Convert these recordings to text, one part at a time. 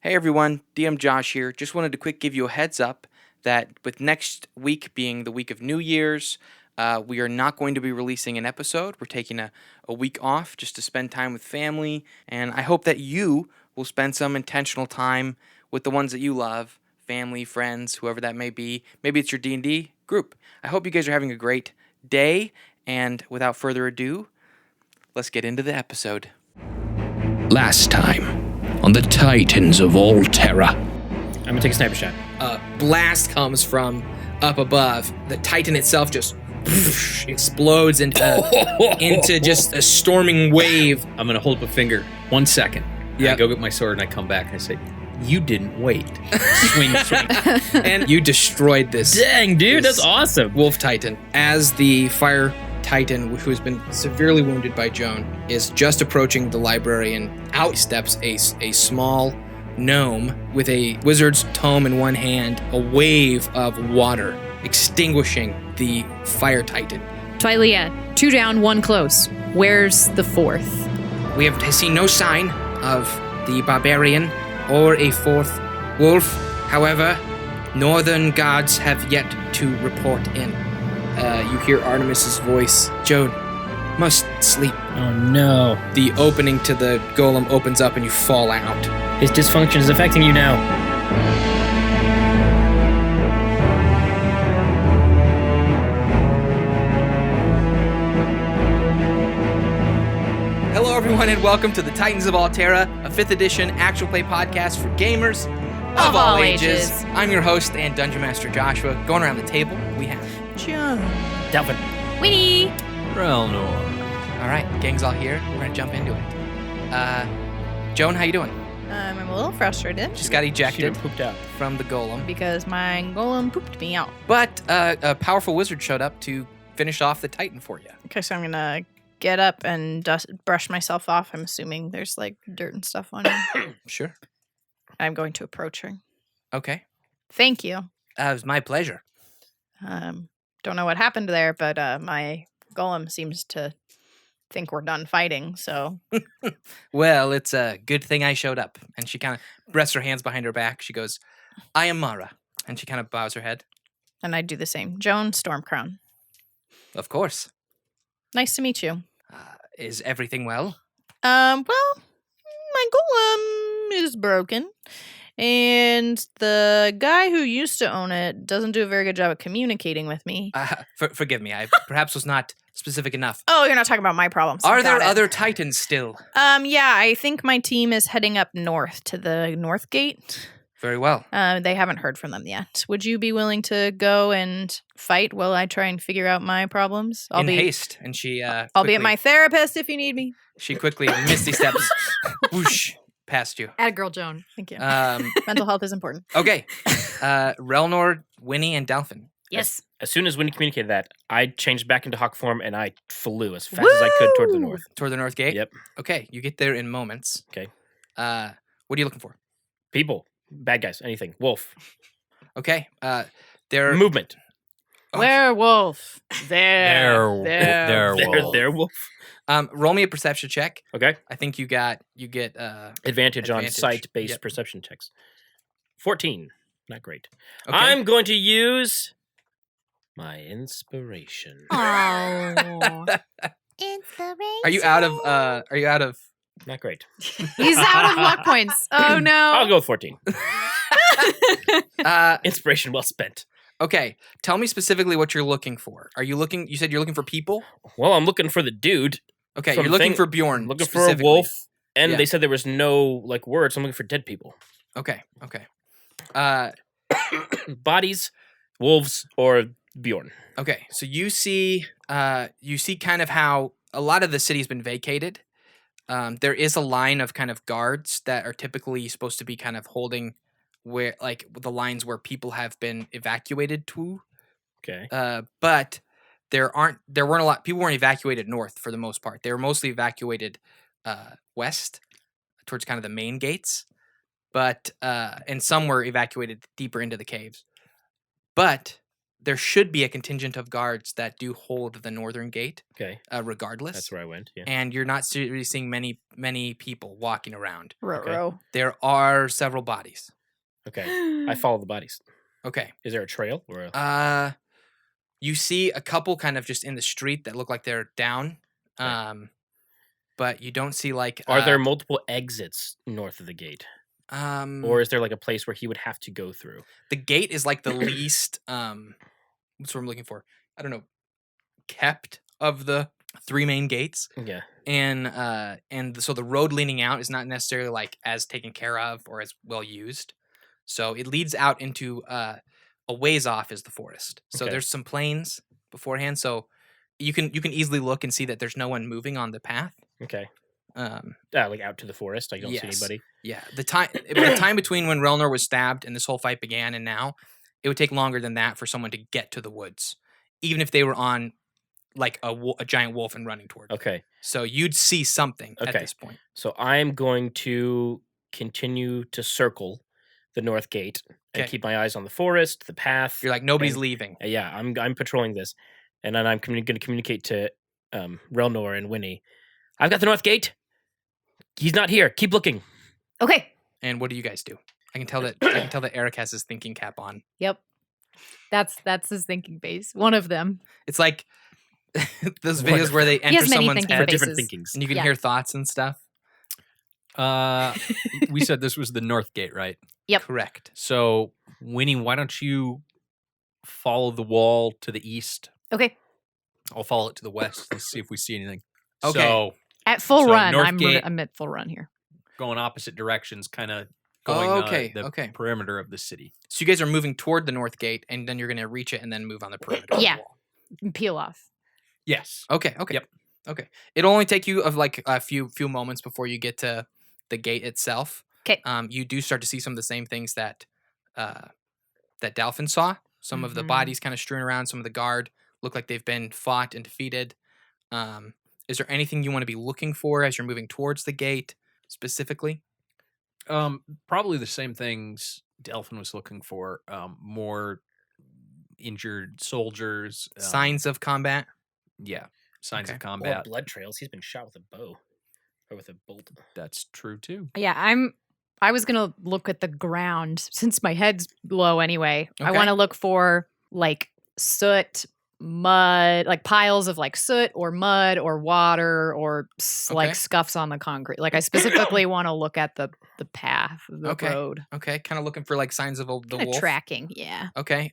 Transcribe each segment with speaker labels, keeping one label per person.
Speaker 1: Hey everyone, DM Josh here. Just wanted to quick give you a heads up that with next week being the week of New Year's, we are not going to be releasing an episode. We're taking a week off just to spend time with family, and I hope that you will spend some intentional time with the ones that you love, family, friends, whoever that may be. Maybe it's your D&D group. I hope you guys are having a great day, and without further ado, let's get into the episode.
Speaker 2: Last time on the Titans of Alterra.
Speaker 3: I'm gonna take a sniper shot.
Speaker 4: Blast comes from up above. The Titan itself just explodes into just a storming wave.
Speaker 3: I'm gonna hold up a finger. 1 second.
Speaker 4: Yeah.
Speaker 3: I go get my sword and I come back and I say, "You didn't wait." Swing.
Speaker 4: And you destroyed this.
Speaker 3: Dang, dude, that's awesome.
Speaker 4: Wolf Titan. As the Fire Titan, who has been severely wounded by Joan, is just approaching the library, and out steps a small gnome with a wizard's tome in one hand, a wave of water extinguishing the Fire Titan.
Speaker 5: Twylia, 2 down, 1 close. Where's the 4th?
Speaker 4: We have seen no sign of the barbarian or a 4th wolf. However, northern guards have yet to report in. You hear Artemis's voice. Joan, must sleep.
Speaker 3: Oh no.
Speaker 4: The opening to the golem opens up and you fall out.
Speaker 3: His dysfunction is affecting you now.
Speaker 1: Hello everyone and welcome to the Titans of Alterra, a 5th edition actual play podcast for gamers of all ages. I'm your host and Dungeon Master Joshua. Going around the table, we have
Speaker 4: Joan.
Speaker 3: Dalfin.
Speaker 5: Winnie!
Speaker 3: Relnor.
Speaker 1: All right, gang's all here. We're gonna jump into it. Joan, how you doing?
Speaker 6: I'm a little frustrated
Speaker 1: Just got ejected
Speaker 3: Pooped out.
Speaker 1: from the golem,
Speaker 6: because my golem pooped me out.
Speaker 1: but a powerful wizard showed up to finish off the Titan for you.
Speaker 6: Okay, so I'm gonna get up and brush myself off. I'm assuming there's like dirt and stuff on it.
Speaker 1: Sure.
Speaker 6: I'm going to approach her.
Speaker 1: Okay.
Speaker 6: Thank you.
Speaker 1: It was my pleasure.
Speaker 6: Don't know what happened there, but my golem seems to think we're done fighting, so
Speaker 1: Well, it's a good thing I showed up. And she kind of rests her hands behind her back. She goes, I am Mara. And she kind of bows her head.
Speaker 6: and I do the same. Joan Stormcrown.
Speaker 1: Of course.
Speaker 6: Nice to meet you.
Speaker 1: Is everything well?
Speaker 6: Well, my golem is broken. And the guy who used to own it doesn't do a very good job at communicating with me.
Speaker 1: Forgive me. I perhaps was not specific enough.
Speaker 6: Oh, you're not talking about my problems.
Speaker 1: Are there
Speaker 6: Got it.
Speaker 1: other Titans still?
Speaker 6: Yeah, I think my team is heading up north to the North Gate.
Speaker 1: Very well.
Speaker 6: They haven't heard from them yet. Would you be willing to go and fight while I try and figure out my problems?
Speaker 1: In haste. And she
Speaker 6: I'll be at my therapist if you need me.
Speaker 1: She quickly misty steps whoosh past you.
Speaker 5: Atta girl, Joan.
Speaker 6: Thank you.
Speaker 1: Um,
Speaker 6: Mental health is important.
Speaker 1: okay. Relnor, Winnie, and Dalfin.
Speaker 5: Yes.
Speaker 3: As soon as Winnie communicated that, I changed back into hawk form and I flew as fast as I could toward the
Speaker 6: Woo!
Speaker 3: north.
Speaker 1: Toward the North Gate?
Speaker 3: Yep.
Speaker 1: Okay, you get there in moments.
Speaker 3: Okay.
Speaker 1: What are you looking for?
Speaker 3: People, bad guys, anything. Wolf.
Speaker 1: Okay. They're
Speaker 3: Movement.
Speaker 6: Werewolf. There.
Speaker 3: Wolf.
Speaker 1: Roll me a perception check.
Speaker 3: Okay.
Speaker 1: I think you get
Speaker 3: Advantage on
Speaker 1: Advantage.
Speaker 3: sight-based
Speaker 1: Yep.
Speaker 3: perception checks. 14. Not great.
Speaker 1: Okay.
Speaker 3: I'm going to use my inspiration.
Speaker 5: Oh.
Speaker 1: Are you out of
Speaker 3: Not great.
Speaker 5: He's out of luck points. Oh no.
Speaker 3: I'll go with 14.
Speaker 1: uh
Speaker 3: Inspiration well spent.
Speaker 1: okay, tell me specifically what you're looking for. You said you're looking for people?
Speaker 3: Well, I'm looking for the dude.
Speaker 1: Okay,
Speaker 3: From
Speaker 1: you're looking
Speaker 3: thing-
Speaker 1: for Bjorn.
Speaker 3: I'm looking for a
Speaker 1: specifically.
Speaker 3: wolf. And
Speaker 1: Yeah.
Speaker 3: they said there was no like words. So I'm looking for dead people.
Speaker 1: Okay.
Speaker 3: Bodies, wolves, or Bjorn.
Speaker 1: Okay, so you see kind of how a lot of the city's been vacated. There is a line of kind of guards that are typically supposed to be kind of holding where like the lines where people have been evacuated to.
Speaker 3: Okay.
Speaker 1: But there weren't a lot. People weren't evacuated north for the most part. They were mostly evacuated west towards kind of the main gates. But and some were evacuated deeper into the caves. But there should be a contingent of guards that do hold the northern gate,
Speaker 3: Okay.
Speaker 1: regardless.
Speaker 3: That's where I went. Yeah.
Speaker 1: And you're not really seeing many people walking around.
Speaker 6: Ruh-roh.
Speaker 1: There are several bodies.
Speaker 3: Okay. I follow the bodies.
Speaker 1: Okay.
Speaker 3: Is there a trail or a...
Speaker 1: You see a couple kind of just in the street that look like they're down. But you don't see like...
Speaker 3: Are there multiple exits north of the gate? Or is there like a place where he would have to go through?
Speaker 1: The gate is like the least... what's what I'm looking for? I don't know. Kept of the 3 main gates.
Speaker 3: Yeah.
Speaker 1: And so the road leading out is not necessarily like as taken care of or as well used. So it leads out into a ways off is the forest. So
Speaker 3: Okay.
Speaker 1: there's some plains beforehand. So you can easily look and see that there's no one moving on the path.
Speaker 3: Okay. Like out to the forest. I don't see
Speaker 1: Yes.
Speaker 3: anybody.
Speaker 1: Yeah. The time between when Relnor was stabbed and this whole fight began and now, it would take longer than that for someone to get to the woods, even if they were on like a giant wolf and running toward.
Speaker 3: Okay.
Speaker 1: So you'd see something at
Speaker 3: Okay.
Speaker 1: this point.
Speaker 3: So I'm going to continue to circle the north gate and
Speaker 1: Okay.
Speaker 3: keep my eyes on the forest, the path.
Speaker 1: You're like nobody's
Speaker 3: and-
Speaker 1: leaving.
Speaker 3: Yeah, I'm patrolling this, and then I'm going to communicate to Relnor and Winnie. I've got the north gate. He's not here. Keep looking.
Speaker 5: Okay.
Speaker 1: And what do you guys do? I can tell that Eric has his thinking cap on.
Speaker 5: Yep. That's his thinking face. One of them.
Speaker 1: It's like those videos where they enter
Speaker 5: has many
Speaker 1: someone's
Speaker 5: thinking
Speaker 1: head
Speaker 3: Different
Speaker 5: faces.
Speaker 3: thinkings.
Speaker 1: and you can
Speaker 5: Yeah.
Speaker 1: hear thoughts and stuff.
Speaker 7: We said this was the north gate, right?
Speaker 5: Yep.
Speaker 1: Correct.
Speaker 7: So, Winnie, why don't you follow the wall to the east?
Speaker 5: Okay.
Speaker 7: I'll follow it to the west. Let's see if we see anything.
Speaker 1: Okay.
Speaker 7: So,
Speaker 5: At full
Speaker 7: So,
Speaker 5: run.
Speaker 7: North
Speaker 5: I'm
Speaker 7: Gate-
Speaker 5: I'm at full run here.
Speaker 7: going opposite directions, kind of going
Speaker 1: Okay,
Speaker 7: the
Speaker 1: okay.
Speaker 7: perimeter of the city.
Speaker 1: So you guys are moving toward the north gate, and then you're going to reach it and then move on the perimeter. of the
Speaker 5: Yeah.
Speaker 1: wall.
Speaker 5: Peel off.
Speaker 7: Yes.
Speaker 1: Okay. Okay.
Speaker 7: Yep.
Speaker 1: Okay. It'll only take you of like a few moments before you get to the gate itself.
Speaker 5: 'Kay.
Speaker 1: You do start to see some of the same things that Dalfin saw. Some of the
Speaker 5: Mhm.
Speaker 1: bodies kind of strewn around. Some of the guard look like they've been fought and defeated. Is there anything you want to be looking for as you're moving towards the gate specifically?
Speaker 7: Probably the same things Delphin was looking for. More injured soldiers.
Speaker 1: Signs of combat.
Speaker 7: Yeah. Signs
Speaker 1: Okay.
Speaker 7: of
Speaker 3: Or
Speaker 7: combat.
Speaker 3: blood trails. He's been shot with a bow or with a bolt.
Speaker 7: That's true too.
Speaker 5: Yeah, I was gonna look at the ground since my head's low anyway. I
Speaker 1: Okay.
Speaker 5: want to look for like soot, mud, like piles of like soot or mud or water or
Speaker 1: Okay.
Speaker 5: like scuffs on the concrete. Like I specifically want to look at the path, the
Speaker 1: Okay.
Speaker 5: road,
Speaker 1: Okay. Kind of looking for like signs of the
Speaker 5: kind of
Speaker 1: wolf.
Speaker 5: tracking. Yeah.
Speaker 1: Okay.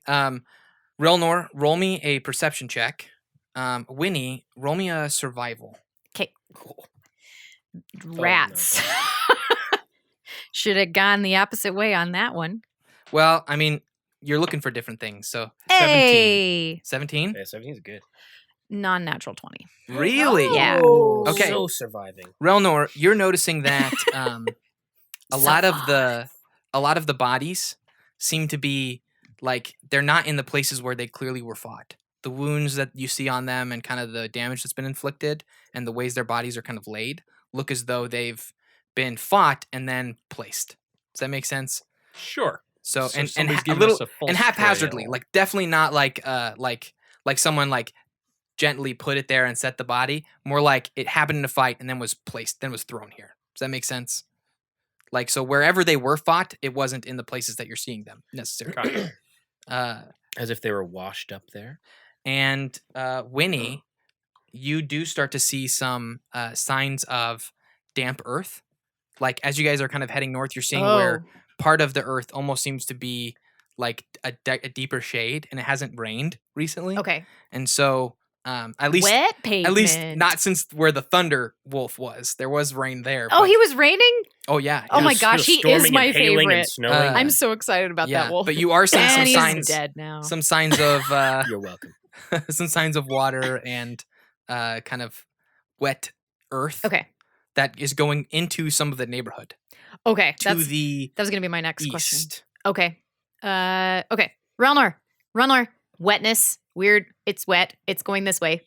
Speaker 1: Relnor, roll me a perception check. Winnie, roll me a survival.
Speaker 5: Okay.
Speaker 3: Cool.
Speaker 5: Rats. Should have gone the opposite way on that one.
Speaker 1: Well, I mean, you're looking for different things. So 17.
Speaker 5: Hey,
Speaker 1: 17?
Speaker 3: Yeah, 17 is good.
Speaker 5: non-natural 20.
Speaker 1: Really?
Speaker 5: Yeah.
Speaker 1: Okay.
Speaker 3: So surviving.
Speaker 1: Relnor, you're noticing that a lot of the bodies seem to be like they're not in the places where they clearly were fought. The wounds that you see on them and kind of the damage that's been inflicted and the ways their bodies are kind of laid look as though they've been fought and then placed. Does that make sense?
Speaker 7: Sure.
Speaker 1: So, and
Speaker 7: somebody's
Speaker 1: a
Speaker 7: giving
Speaker 1: little
Speaker 7: us a false
Speaker 1: and haphazardly,
Speaker 7: trail.
Speaker 1: like definitely not like someone like gently put it there and set the body. More like it happened in a fight and then was placed, then was thrown here. Does that make sense? Like so, wherever they were fought, it wasn't in the places that you're seeing them necessarily.
Speaker 3: As if they were washed up there.
Speaker 1: And Winnie, you do start to see some signs of damp earth. Like as you guys are kind of heading north, you're seeing where part of the earth almost seems to be like a deeper shade, and it hasn't rained recently.
Speaker 5: Okay.
Speaker 1: And so at least
Speaker 5: Wet pavement.
Speaker 1: at least not since where the thunder wolf was. There was rain there.
Speaker 5: Oh,
Speaker 1: but-
Speaker 5: he was raining?
Speaker 1: oh yeah.
Speaker 5: Oh
Speaker 1: yeah.
Speaker 5: my gosh, he is my favorite.
Speaker 3: And snowing.
Speaker 5: I'm so excited about
Speaker 1: yeah,
Speaker 5: that wolf.
Speaker 1: but you are seeing some
Speaker 5: and he's
Speaker 1: signs.
Speaker 5: dead now.
Speaker 1: Some signs of
Speaker 3: You're welcome.
Speaker 1: some signs of water and kind of wet earth.
Speaker 5: Okay.
Speaker 1: That is going into some of the neighborhood
Speaker 5: Okay.
Speaker 1: to
Speaker 5: That
Speaker 1: the
Speaker 5: was going to be my next question.
Speaker 1: east.
Speaker 5: Okay. Okay. Relnor. Wetness. Weird. It's wet. It's going this way.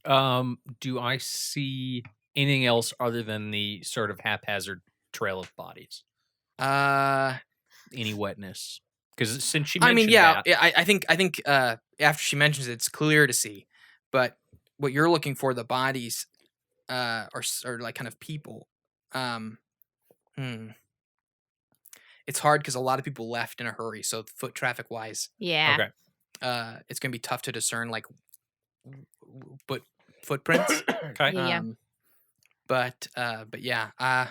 Speaker 7: Do I see anything else other than the sort of haphazard trail of bodies? Any wetness? Because since she
Speaker 1: I
Speaker 7: mentioned
Speaker 1: mean, yeah,
Speaker 7: that,
Speaker 1: I think
Speaker 4: after she mentions it, it's clear to see. But what you're looking for, the bodies, or like kind of people. It's hard because a lot of people left in a hurry. So foot traffic wise,
Speaker 5: Yeah.
Speaker 7: Okay.
Speaker 4: it's gonna be tough to discern like, but footprints.
Speaker 7: Okay.
Speaker 5: Yeah.
Speaker 4: But yeah. I'm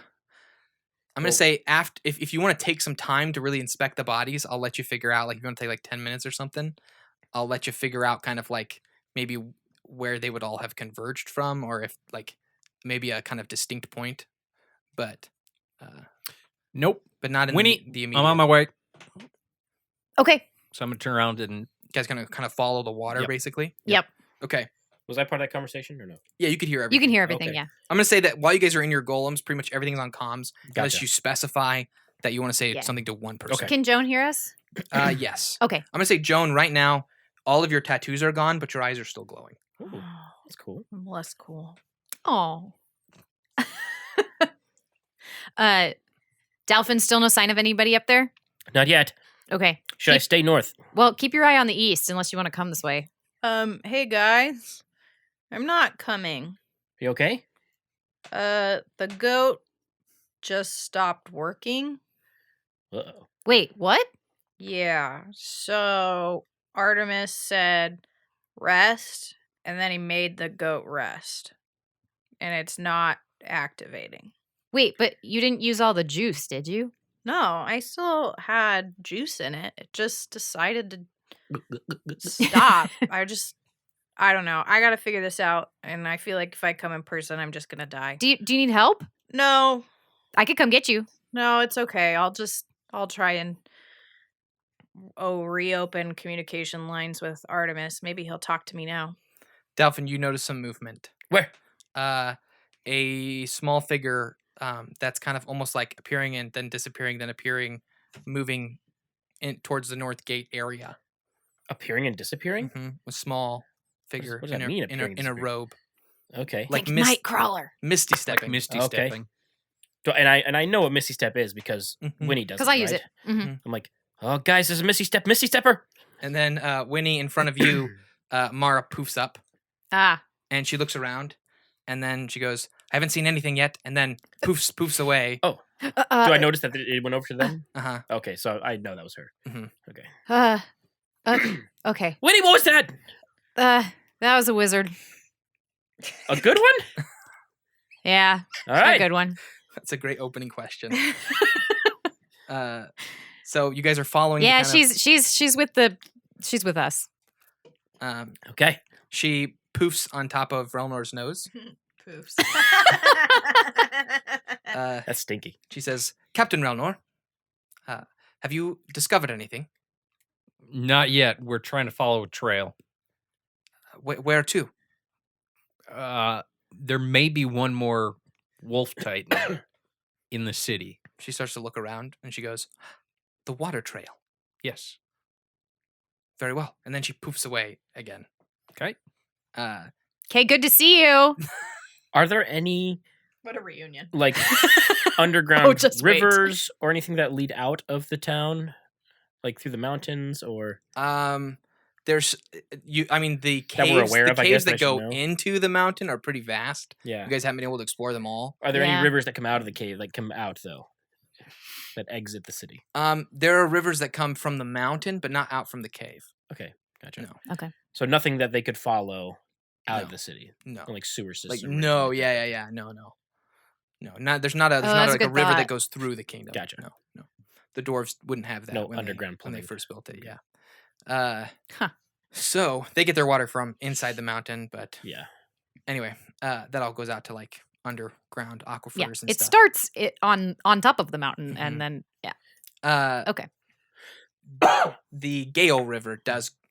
Speaker 4: gonna say after if you want to take some time to really inspect the bodies, I'll let you figure out. Like if you want to take like 10 minutes or something, I'll let you figure out kind of like maybe where they would all have converged from, or if like maybe a kind of distinct point. But
Speaker 7: Nope.
Speaker 4: but not in
Speaker 7: Winnie,
Speaker 4: the immediate.
Speaker 7: I'm on my way.
Speaker 5: Okay.
Speaker 7: So I'm gonna turn around and
Speaker 4: You guys gonna kind of follow the water,
Speaker 7: Yep.
Speaker 4: basically.
Speaker 5: Yep.
Speaker 4: Okay.
Speaker 3: Was I part of that conversation or no?
Speaker 4: Yeah, you could hear everything.
Speaker 5: You can hear everything.
Speaker 3: Okay.
Speaker 5: Yeah.
Speaker 4: I'm gonna say that while you guys are in your golems, pretty much everything's on comms, unless
Speaker 3: Gotcha.
Speaker 4: you specify that you want to say
Speaker 5: Yeah.
Speaker 4: something to one person.
Speaker 5: Can Joan hear us?
Speaker 4: Yes.
Speaker 5: Okay.
Speaker 4: I'm gonna say, Joan, right now, all of your tattoos are gone, but your eyes are still glowing.
Speaker 3: Ooh, that's cool.
Speaker 6: I'm less cool.
Speaker 5: Oh. Dalfin, still no sign of anybody up there?
Speaker 3: Not yet.
Speaker 5: Okay.
Speaker 3: Should I stay north?
Speaker 5: Well, keep your eye on the east unless you want to come this way.
Speaker 6: Hey guys, I'm not coming.
Speaker 3: You okay?
Speaker 6: The goat just stopped working.
Speaker 3: Uh-oh.
Speaker 5: Wait, what?
Speaker 6: Yeah. So Artemis said rest, and then he made the goat rest, and it's not activating.
Speaker 5: Wait, but you didn't use all the juice, did you?
Speaker 6: No, I still had juice in it. It just decided to stop. I don't know. I got to figure this out, and I feel like if I come in person, I'm just going to die.
Speaker 5: Do you need help?
Speaker 6: No.
Speaker 5: I could come get you.
Speaker 6: No, it's okay. I'll try and reopen communication lines with Artemis. Maybe he'll talk to me now.
Speaker 4: Dalfin, you notice some movement.
Speaker 3: Where?
Speaker 4: A small figure that's kind of almost like appearing and then disappearing, then appearing, moving in towards the north gate area.
Speaker 3: Appearing and disappearing?
Speaker 4: Mm-hmm. A small figure
Speaker 3: what does that mean, appearing and
Speaker 4: in a
Speaker 3: disappearing?
Speaker 4: robe,
Speaker 3: Okay.
Speaker 4: like
Speaker 5: Nightcrawler.
Speaker 4: misty stepping.
Speaker 7: like misty
Speaker 3: Okay.
Speaker 7: stepping.
Speaker 3: And I know what Misty Step is because
Speaker 4: Mhm.
Speaker 3: Winnie does.
Speaker 5: Because I use
Speaker 3: right?
Speaker 5: it. Hmm.
Speaker 3: I'm like, oh guys, there's a Misty Stepper.
Speaker 4: And then Winnie in front of you, Mara poofs up
Speaker 5: Ah.
Speaker 4: and she looks around, and then she goes, "I haven't seen anything yet," and then poofs away.
Speaker 3: Oh. Do I notice that it went over to them?
Speaker 4: Uh-huh.
Speaker 3: Okay, so I know that was her.
Speaker 4: Mhm.
Speaker 3: Okay.
Speaker 5: Okay.
Speaker 3: Winnie, what was that?
Speaker 5: That was a wizard.
Speaker 3: A good one?
Speaker 5: Yeah.
Speaker 3: All
Speaker 5: A
Speaker 3: right.
Speaker 5: good one.
Speaker 4: That's a great opening question. So you guys are following.
Speaker 5: Yeah,
Speaker 4: the kind
Speaker 5: she's with us.
Speaker 4: of,
Speaker 3: Okay.
Speaker 4: she poofs on top of Relnor's nose.
Speaker 6: Poofs.
Speaker 3: That's stinky.
Speaker 4: She says, "Captain Relnor, have you discovered anything?
Speaker 7: Not yet. We're trying to follow a trail.
Speaker 4: Where to?"
Speaker 7: There may be one more wolf titan in the city.
Speaker 4: She starts to look around and she goes, "The water trail.
Speaker 7: Yes.
Speaker 4: Very well." And then she poofs away again.
Speaker 7: Okay.
Speaker 5: Okay, good to see you.
Speaker 3: Are there any
Speaker 6: What a reunion.
Speaker 3: like underground
Speaker 5: just wait.
Speaker 3: rivers or anything that lead out of the town? Like through the mountains or
Speaker 4: There's I mean the
Speaker 3: That we're
Speaker 4: caves,
Speaker 3: aware
Speaker 4: the
Speaker 3: of, I
Speaker 4: caves
Speaker 3: guess I
Speaker 4: that
Speaker 3: should
Speaker 4: go
Speaker 3: know.
Speaker 4: into the mountain are pretty vast.
Speaker 3: yeah.
Speaker 4: You guys haven't been able to explore them all.
Speaker 3: Are there
Speaker 5: Yeah.
Speaker 3: any rivers that come out of the cave, like come out though? That exit the city.
Speaker 4: There are rivers that come from the mountain, but not out from the cave.
Speaker 3: Okay. Gotcha.
Speaker 4: No.
Speaker 5: Okay.
Speaker 3: So nothing that they could follow out
Speaker 4: No.
Speaker 3: of the city.
Speaker 4: No.
Speaker 3: Like sewer system.
Speaker 4: Like
Speaker 3: or anything
Speaker 4: no,
Speaker 3: like
Speaker 4: yeah,
Speaker 3: that.
Speaker 4: yeah, yeah. No. Not there's not a
Speaker 5: that's a
Speaker 4: like a
Speaker 5: good
Speaker 4: river
Speaker 5: thought.
Speaker 4: that goes through the kingdom.
Speaker 3: Gotcha.
Speaker 4: No. The dwarves wouldn't have that
Speaker 3: No
Speaker 4: when
Speaker 3: underground
Speaker 4: when they
Speaker 3: plumbing.
Speaker 4: first built it,
Speaker 3: Okay.
Speaker 4: yeah.
Speaker 5: Huh.
Speaker 4: So they get their water from inside the mountain, but
Speaker 3: Yeah.
Speaker 4: anyway, that all goes out to like underground aquifers
Speaker 5: Yeah.
Speaker 4: and
Speaker 5: It
Speaker 4: stuff.
Speaker 5: starts on top of the mountain
Speaker 4: Mhm.
Speaker 5: and then okay.
Speaker 4: The Gale River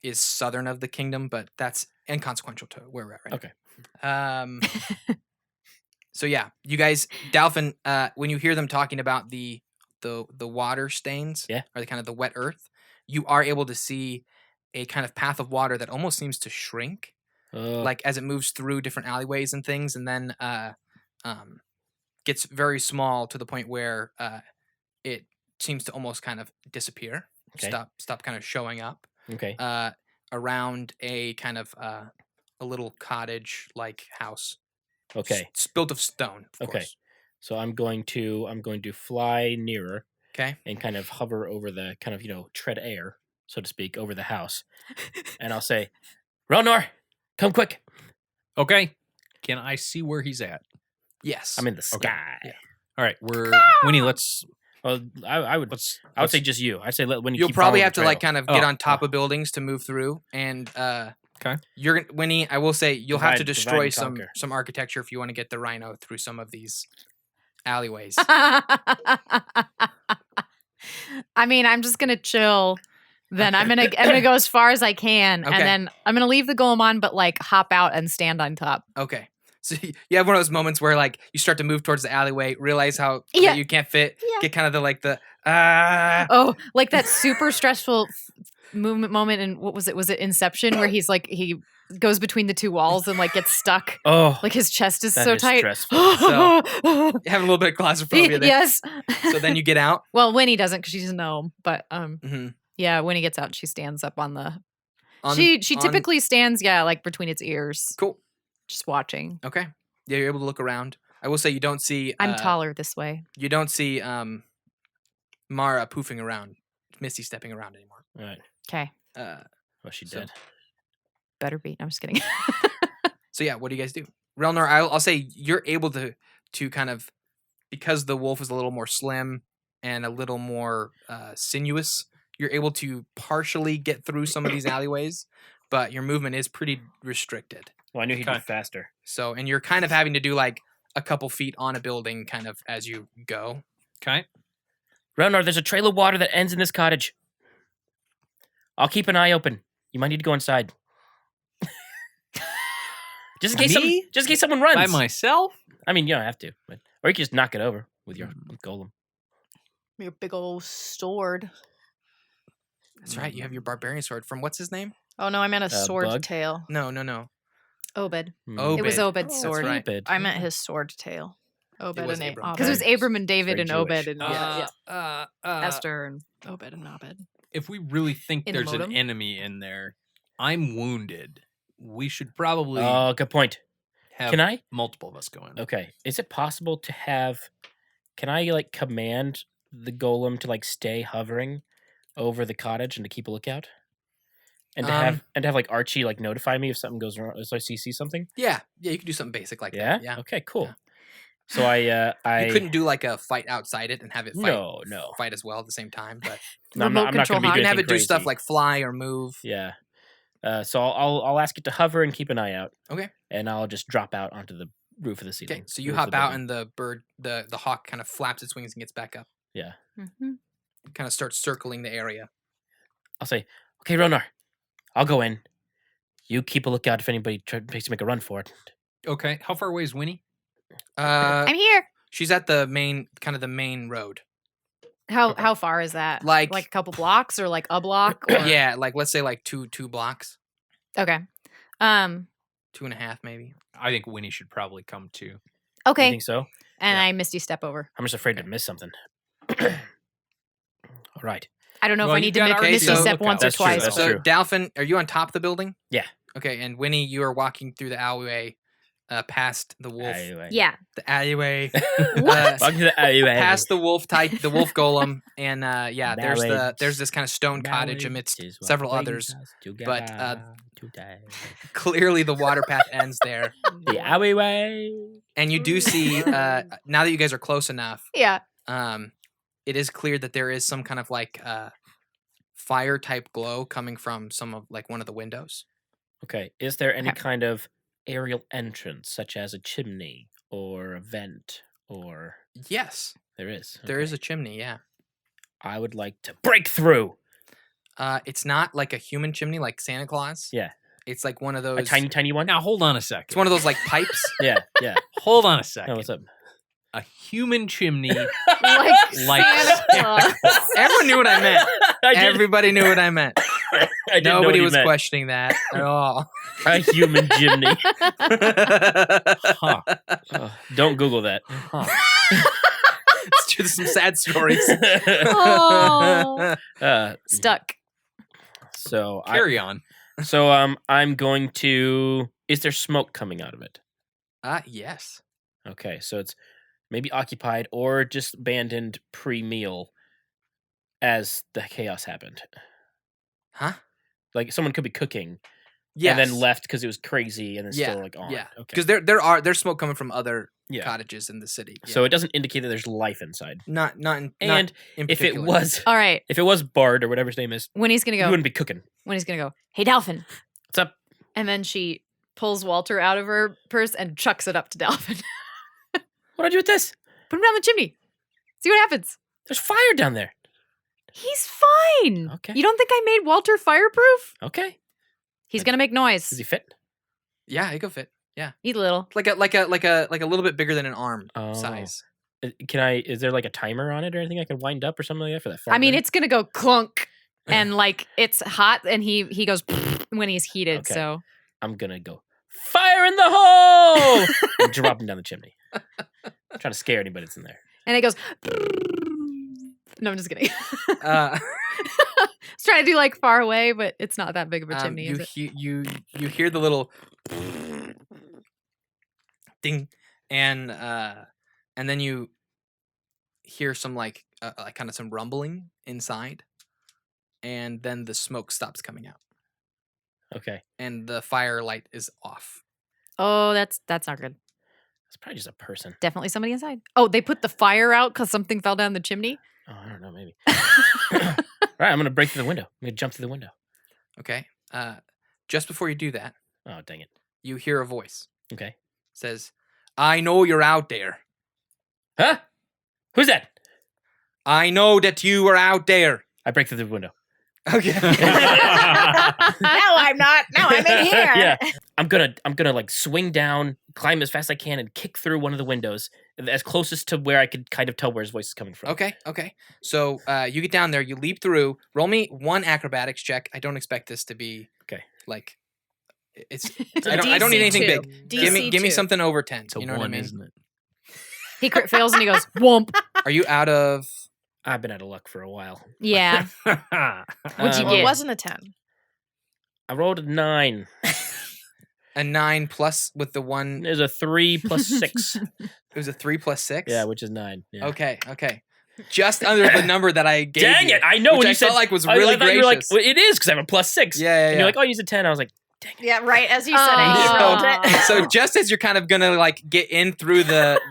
Speaker 4: is southern of the kingdom, but that's inconsequential to where we're at right
Speaker 3: Okay.
Speaker 4: now. So yeah, you guys, Dalfin, when you hear them talking about the water stains,
Speaker 3: Yeah.
Speaker 4: or the kind of the wet earth, you are able to see a kind of path of water that almost seems to shrink, like as it moves through different alleyways and things, and then gets very small to the point where it seems to almost kind of disappear,
Speaker 3: Okay.
Speaker 4: stop kind of showing up.
Speaker 3: okay.
Speaker 4: around a kind of a little cottage-like house.
Speaker 3: Okay.
Speaker 4: It's built of stone, of
Speaker 3: Okay.
Speaker 4: course.
Speaker 3: So I'm going to fly nearer
Speaker 4: Okay.
Speaker 3: and kind of hover over the kind of, tread air, so to speak, over the house. And I'll say, Relnor, come quick.
Speaker 7: Okay. Can I see where he's at?
Speaker 4: Yes.
Speaker 3: I'm in the sky.
Speaker 4: Yeah.
Speaker 7: All right. Winnie, let's.
Speaker 3: Well, I would say just you. I'd say when you
Speaker 4: You'll
Speaker 3: keep
Speaker 4: probably
Speaker 3: following
Speaker 4: have
Speaker 3: the
Speaker 4: to like
Speaker 3: trail.
Speaker 4: kind of get
Speaker 7: Oh,
Speaker 4: on top of buildings to move through, and
Speaker 7: Okay.
Speaker 4: you're Winnie. I will say you'll have to
Speaker 3: Divide
Speaker 4: destroy
Speaker 3: and
Speaker 4: some
Speaker 3: conquer.
Speaker 4: some architecture if you want to get the rhino through some of these alleyways.
Speaker 5: I mean, I'm just gonna chill. Then I'm gonna go as far as I can,
Speaker 4: Okay.
Speaker 5: and then I'm gonna leave the golem on, but like hop out and stand on top.
Speaker 4: Okay. So you have one of those moments where like you start to move towards the alleyway, realize how
Speaker 5: Yeah.
Speaker 4: that you can't fit,
Speaker 5: Yeah.
Speaker 4: get kind of the
Speaker 5: Oh, like that super stressful movement moment in what was it? Was it Inception where he's like he goes between the two walls and like gets stuck?
Speaker 3: Oh,
Speaker 5: Like his chest is
Speaker 3: that
Speaker 5: so
Speaker 3: is
Speaker 5: tight.
Speaker 3: stressful.
Speaker 4: you have a little bit of claustrophobia there.
Speaker 5: Yes.
Speaker 4: So then you get out.
Speaker 5: Well, Winnie doesn't because she's a gnome, but
Speaker 4: Mhm.
Speaker 5: yeah, Winnie gets out. She stands up on the.
Speaker 4: On-
Speaker 5: she
Speaker 4: on-
Speaker 5: typically stands, yeah, like between its ears,
Speaker 4: Cool.
Speaker 5: just watching.
Speaker 4: Okay. Yeah, you're able to look around. I will say you don't see.
Speaker 5: I'm taller this way.
Speaker 4: You don't see Mara poofing around, Misty stepping around anymore.
Speaker 3: all right.
Speaker 5: Okay,
Speaker 3: Oh, she
Speaker 4: So-
Speaker 3: did.
Speaker 5: better be. I'm just kidding.
Speaker 4: So yeah, what do you guys do? Relnor, I'll say you're able to kind of, because the wolf is a little more slim and a little more sinuous, you're able to partially get through some of these alleyways, but your movement is pretty restricted.
Speaker 3: Well, I knew he'd
Speaker 7: Okay.
Speaker 3: be faster.
Speaker 4: So, and you're kind of having to do like a couple feet on a building kind of as you go.
Speaker 7: Okay.
Speaker 3: Relnor, there's a trail of water that ends in this cottage. I'll keep an eye open. You might need to go inside. just in case someone runs.
Speaker 7: By myself?
Speaker 3: I mean, you don't have to, or you can just knock it over with your golem.
Speaker 6: Your big old sword.
Speaker 4: That's right. You have your barbarian sword from what's his name?
Speaker 6: Oh no, I meant a sword
Speaker 3: bug?
Speaker 6: tail.
Speaker 4: No.
Speaker 6: Obed.
Speaker 4: Obed.
Speaker 6: It was Obed's
Speaker 4: That's
Speaker 6: sword.
Speaker 4: right.
Speaker 3: Stupid.
Speaker 6: I meant his sword tail. Obed
Speaker 4: was
Speaker 6: and
Speaker 4: Abram.
Speaker 5: Because it was Abram and David
Speaker 3: Very
Speaker 5: and
Speaker 3: Jewish.
Speaker 5: Obed and
Speaker 6: Esther and Obed and Obed.
Speaker 7: If we really think
Speaker 6: In
Speaker 7: there's an
Speaker 6: modem?
Speaker 7: enemy in there, I'm wounded. We should probably
Speaker 3: Oh, good point.
Speaker 7: have
Speaker 3: Can I?
Speaker 7: multiple of us go in.
Speaker 3: Okay. Is it possible to have? Can I like command the golem to like stay hovering over the cottage and to keep a lookout? And to have like Archie like notify me if something goes wrong, so I see something.
Speaker 4: Yeah. Yeah, you could do something basic like
Speaker 3: Yeah.
Speaker 4: that. Yeah.
Speaker 3: Okay. Cool.
Speaker 4: Yeah.
Speaker 3: So I
Speaker 4: You couldn't do like a fight outside it and have it fight,
Speaker 3: no.
Speaker 4: fight as well at the same time, but
Speaker 3: No, I'm
Speaker 5: Remote
Speaker 3: not
Speaker 5: control
Speaker 3: going to be
Speaker 4: you
Speaker 3: doing
Speaker 4: can have it
Speaker 3: anything
Speaker 4: do stuff
Speaker 3: crazy.
Speaker 4: like fly or move.
Speaker 3: Yeah. So I'll ask it to hover and keep an eye out.
Speaker 4: Okay.
Speaker 3: And I'll just drop out onto the roof of the ceiling.
Speaker 4: Okay, so you
Speaker 3: roof of
Speaker 4: hop
Speaker 3: the
Speaker 4: out
Speaker 3: building.
Speaker 4: and the bird, the hawk kind of flaps its wings and gets back up.
Speaker 3: Yeah.
Speaker 5: Mm-hmm.
Speaker 4: Kind of starts circling the area.
Speaker 3: I'll say, okay, Relnor, I'll go in. You keep a lookout if anybody tries to make a run for it.
Speaker 7: Okay. How far away is Winnie?
Speaker 5: I'm here.
Speaker 4: She's at the main road.
Speaker 5: How far is that?
Speaker 4: Like-
Speaker 5: a couple blocks or like a block? Or?
Speaker 4: Yeah, like let's say like two blocks,
Speaker 5: Okay.
Speaker 4: 2.5 maybe.
Speaker 7: I think Winnie should probably come too.
Speaker 3: You
Speaker 5: Okay.
Speaker 3: think so?
Speaker 5: And
Speaker 7: Yeah.
Speaker 5: I misty step over.
Speaker 3: I'm just afraid to miss something. All right.
Speaker 5: I don't know
Speaker 7: Well,
Speaker 5: if I
Speaker 7: you
Speaker 5: need to
Speaker 7: got
Speaker 5: make
Speaker 7: Archie
Speaker 5: misty
Speaker 4: to
Speaker 5: step
Speaker 7: look
Speaker 5: once
Speaker 7: out.
Speaker 5: or
Speaker 3: That's true,
Speaker 5: twice.
Speaker 3: that's
Speaker 4: So
Speaker 3: true.
Speaker 4: Dalfin, are you on top of the building?
Speaker 3: Yeah.
Speaker 4: Okay, and Winnie, you are walking through the alleyway, past the wolf.
Speaker 3: Anyway.
Speaker 5: Yeah.
Speaker 4: The alleyway.
Speaker 5: What?
Speaker 3: Welcome to the alleyway.
Speaker 4: Past the wolf golem, and yeah,
Speaker 3: Marriage.
Speaker 4: there's this kind of stone cottage
Speaker 3: Marriage
Speaker 4: amidst
Speaker 3: is what
Speaker 4: several
Speaker 3: brings
Speaker 4: others.
Speaker 3: us
Speaker 4: but,
Speaker 3: together today.
Speaker 4: Clearly, the water path ends there,
Speaker 3: The alleyway.
Speaker 4: and you do see now that you guys are close enough.
Speaker 5: Yeah.
Speaker 4: It is clear that there is some kind of like fire type glow coming from some of like one of the windows.
Speaker 3: Okay. Is there any
Speaker 5: Okay.
Speaker 3: kind of aerial entrance, such as a chimney or a vent, or
Speaker 4: Yes,
Speaker 3: there is?
Speaker 4: there is
Speaker 3: Okay.
Speaker 4: a chimney. Yeah,
Speaker 3: I would like to break through.
Speaker 4: it's not like a human chimney like Santa Claus.
Speaker 3: Yeah.
Speaker 4: It's like one of those
Speaker 3: A tiny one.
Speaker 7: Now hold on a
Speaker 4: It's
Speaker 7: second.
Speaker 4: one of those like pipes.
Speaker 3: Yeah. Yeah.
Speaker 7: Hold on a
Speaker 3: No,
Speaker 7: second.
Speaker 3: what's up?
Speaker 7: A human chimney.
Speaker 5: Like,
Speaker 7: Like
Speaker 5: Santa Claus.
Speaker 4: Everyone knew what I meant.
Speaker 3: I did-
Speaker 4: Everybody knew what I meant.
Speaker 3: I didn't know what
Speaker 4: Nobody
Speaker 3: he
Speaker 4: was
Speaker 3: meant.
Speaker 4: questioning that at all.
Speaker 3: A human chimney.
Speaker 7: Huh.
Speaker 3: Don't Google that.
Speaker 7: Huh.
Speaker 4: It's just some sad stories.
Speaker 5: Oh.
Speaker 3: Uh,
Speaker 5: Stuck.
Speaker 3: so
Speaker 7: Carry on.
Speaker 3: So I'm going to. Is there smoke coming out of it?
Speaker 1: Yes.
Speaker 3: Okay, so it's maybe occupied or just abandoned pre-meal as the chaos happened.
Speaker 1: Huh?
Speaker 3: Like someone could be cooking
Speaker 1: Yes.
Speaker 3: and then left because it was crazy and then still like on.
Speaker 1: Yeah.
Speaker 3: Okay.
Speaker 1: Because there's smoke coming from other cottages in the city.
Speaker 3: So it doesn't indicate that there's life inside.
Speaker 1: not in
Speaker 3: If it
Speaker 1: particular.
Speaker 3: was,
Speaker 5: All right.
Speaker 3: if it was Bard or whatever his name is,
Speaker 5: Winnie's gonna
Speaker 3: he
Speaker 5: go.
Speaker 3: wouldn't be cooking.
Speaker 5: Winnie's gonna go. Hey, Dalfin.
Speaker 3: What's up?
Speaker 5: And then she pulls Walter out of her purse and chucks it up to Dalfin.
Speaker 3: What do I do with this?
Speaker 5: Put him down the chimney. See what happens.
Speaker 3: There's fire down there.
Speaker 5: He's fine.
Speaker 3: Okay.
Speaker 5: You don't think I made Walter fireproof?
Speaker 3: Okay.
Speaker 5: He's gonna make noise.
Speaker 3: Does he fit?
Speaker 1: Yeah, it could fit. Yeah.
Speaker 5: Eat a little.
Speaker 1: Like a little bit bigger than an arm
Speaker 3: Oh.
Speaker 1: size.
Speaker 3: Is there like a timer on it or anything I can wind up or something like that for that?
Speaker 5: I mean,
Speaker 3: fire?
Speaker 5: it's gonna go clunk, and like it's hot, and he goes when he's heated.
Speaker 3: Okay.
Speaker 5: So
Speaker 3: I'm gonna go fire in the hole and drop him down the chimney. I'm trying to scare anybody that's in there.
Speaker 5: and it goes. No, I'm just kidding.
Speaker 1: Uh,
Speaker 5: I was trying to do like far away, but it's not that big of a chimney,
Speaker 1: you
Speaker 5: is it?
Speaker 1: you hear the little ding, and then you hear some like kind of some rumbling inside, and then the smoke stops coming out,
Speaker 3: Okay.
Speaker 1: and the firelight is off.
Speaker 5: Oh, that's not good.
Speaker 3: It's probably just a person.
Speaker 5: Definitely somebody inside. Oh, they put the fire out because something fell down the chimney.
Speaker 3: Oh, I don't know, maybe. All right, I'm gonna break through the window. I'm gonna jump through the window.
Speaker 1: Okay. Just before you do that,
Speaker 3: Oh, dang it.
Speaker 1: you hear a voice.
Speaker 3: Okay.
Speaker 1: It says, "I know you're out there.
Speaker 3: Huh? Who's that?
Speaker 1: I know that you are out there."
Speaker 3: I break through the window.
Speaker 1: Okay.
Speaker 6: No, I'm not. No, I'm in here.
Speaker 3: Yeah. I'm gonna like swing down, climb as fast as I can, and kick through one of the windows as closest to where I could kind of tell where his voice is coming from.
Speaker 1: Okay. So you get down there, you leap through. Roll me one acrobatics check. I don't expect this to be
Speaker 3: Okay.
Speaker 1: like it's. I don't need anything big. Give me
Speaker 6: DC2.
Speaker 1: something over 10.
Speaker 7: It's a
Speaker 1: You know what I
Speaker 7: one,
Speaker 1: mean?
Speaker 7: isn't it?
Speaker 5: He crit fails and he goes whoomp.
Speaker 1: Are you out of?
Speaker 3: I've been out of luck for a while.
Speaker 5: Yeah. What'd you
Speaker 6: Well, it
Speaker 5: get?
Speaker 6: wasn't a 10.
Speaker 3: I rolled a 9.
Speaker 1: A 9 plus with the one.
Speaker 3: There's a 3 plus 6.
Speaker 1: It was a 3 plus 6.
Speaker 3: Yeah, which is 9. Yeah.
Speaker 1: Okay. Just under the number that I gave.
Speaker 3: Dang
Speaker 1: you,
Speaker 3: it! I know
Speaker 1: which
Speaker 3: when
Speaker 1: I
Speaker 3: you said
Speaker 1: felt like was
Speaker 3: I
Speaker 1: really
Speaker 3: thought you were like,
Speaker 1: gracious.
Speaker 3: well, it is because I have a plus 6.
Speaker 1: Yeah.
Speaker 3: And you're like, oh, use a 10. I was like,
Speaker 6: Yeah, right. As you said it, he
Speaker 5: Oh.
Speaker 6: rolled it.
Speaker 1: So just as you're kind of gonna like get in through the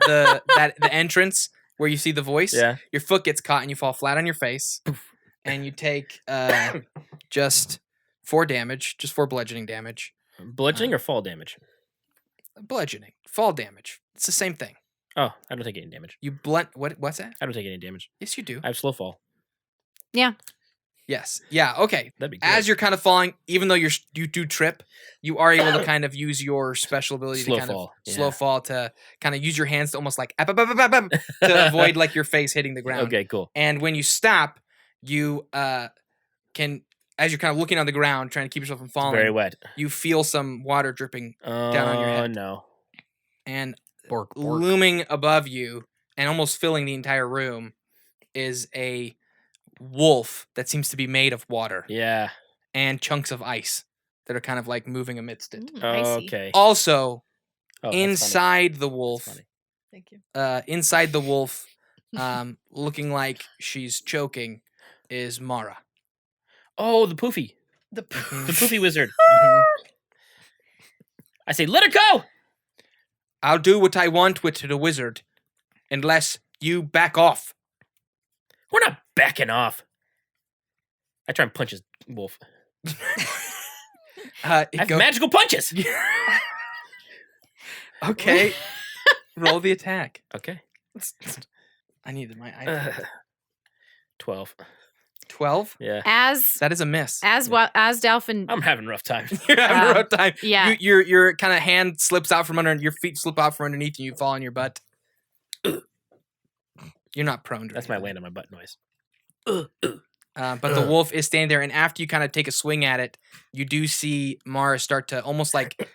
Speaker 1: entrance where you see the voice,
Speaker 3: yeah.
Speaker 1: your foot gets caught and you fall flat on your face, and you take just 4 damage, just 4 bludgeoning damage.
Speaker 3: Bludgeoning or fall damage?
Speaker 1: Bludgeoning, fall damage. It's the same thing.
Speaker 3: Oh, I don't take any damage.
Speaker 1: You blunt. What's that?
Speaker 3: I don't take any damage.
Speaker 1: Yes, you do.
Speaker 3: I have slow fall.
Speaker 1: Yes. Yeah. Okay.
Speaker 3: That'd be good.
Speaker 1: As you're kind of falling, even though you do trip, you are able to kind of use your special ability
Speaker 3: Slow
Speaker 1: to kind
Speaker 3: fall,
Speaker 1: of slow
Speaker 3: yeah.
Speaker 1: fall to kind of use your hands to almost like to avoid like your face hitting the ground.
Speaker 3: Okay, cool.
Speaker 1: And when you stop, you can, as you're kind of looking on the ground, trying to keep yourself from
Speaker 3: It's
Speaker 1: falling,
Speaker 3: very wet.
Speaker 1: you feel some water dripping
Speaker 3: Oh,
Speaker 1: down on your head.
Speaker 3: no.
Speaker 1: And
Speaker 7: Bork.
Speaker 1: looming above you and almost filling the entire room is a wolf that seems to be made of water
Speaker 3: Yeah.
Speaker 1: and chunks of ice that are kind of like moving amidst it.
Speaker 6: Ooh, I see.
Speaker 3: Okay.
Speaker 1: Also,
Speaker 3: Oh, that's funny.
Speaker 1: inside the
Speaker 3: That's
Speaker 1: wolf,
Speaker 3: funny.
Speaker 6: Thank you.
Speaker 1: inside the wolf, looking like she's choking, is Mara.
Speaker 3: Oh, the poofy.
Speaker 6: The
Speaker 3: The poofy wizard.
Speaker 1: Mhm.
Speaker 3: I say, let her go!
Speaker 1: I'll do what I want with the wizard, unless you back off.
Speaker 3: We're not backing off. I try and punch his wolf. I have magical punches!
Speaker 1: Okay. Roll the attack.
Speaker 3: Okay.
Speaker 1: I needed my iPad.
Speaker 3: 12.
Speaker 1: 12?
Speaker 3: Yeah.
Speaker 5: As
Speaker 1: That is a miss.
Speaker 5: Dalfin
Speaker 3: I'm having a rough time.
Speaker 1: You're having a rough time.
Speaker 5: yeah.
Speaker 1: Your kind of hand slips out from under, your feet slip out from underneath, and you fall on your butt. You're not prone to
Speaker 3: That's my
Speaker 1: anything.
Speaker 3: land on my butt noise.
Speaker 1: But the wolf is standing there, and after you kind of take a swing at it, you do see Mara start to almost like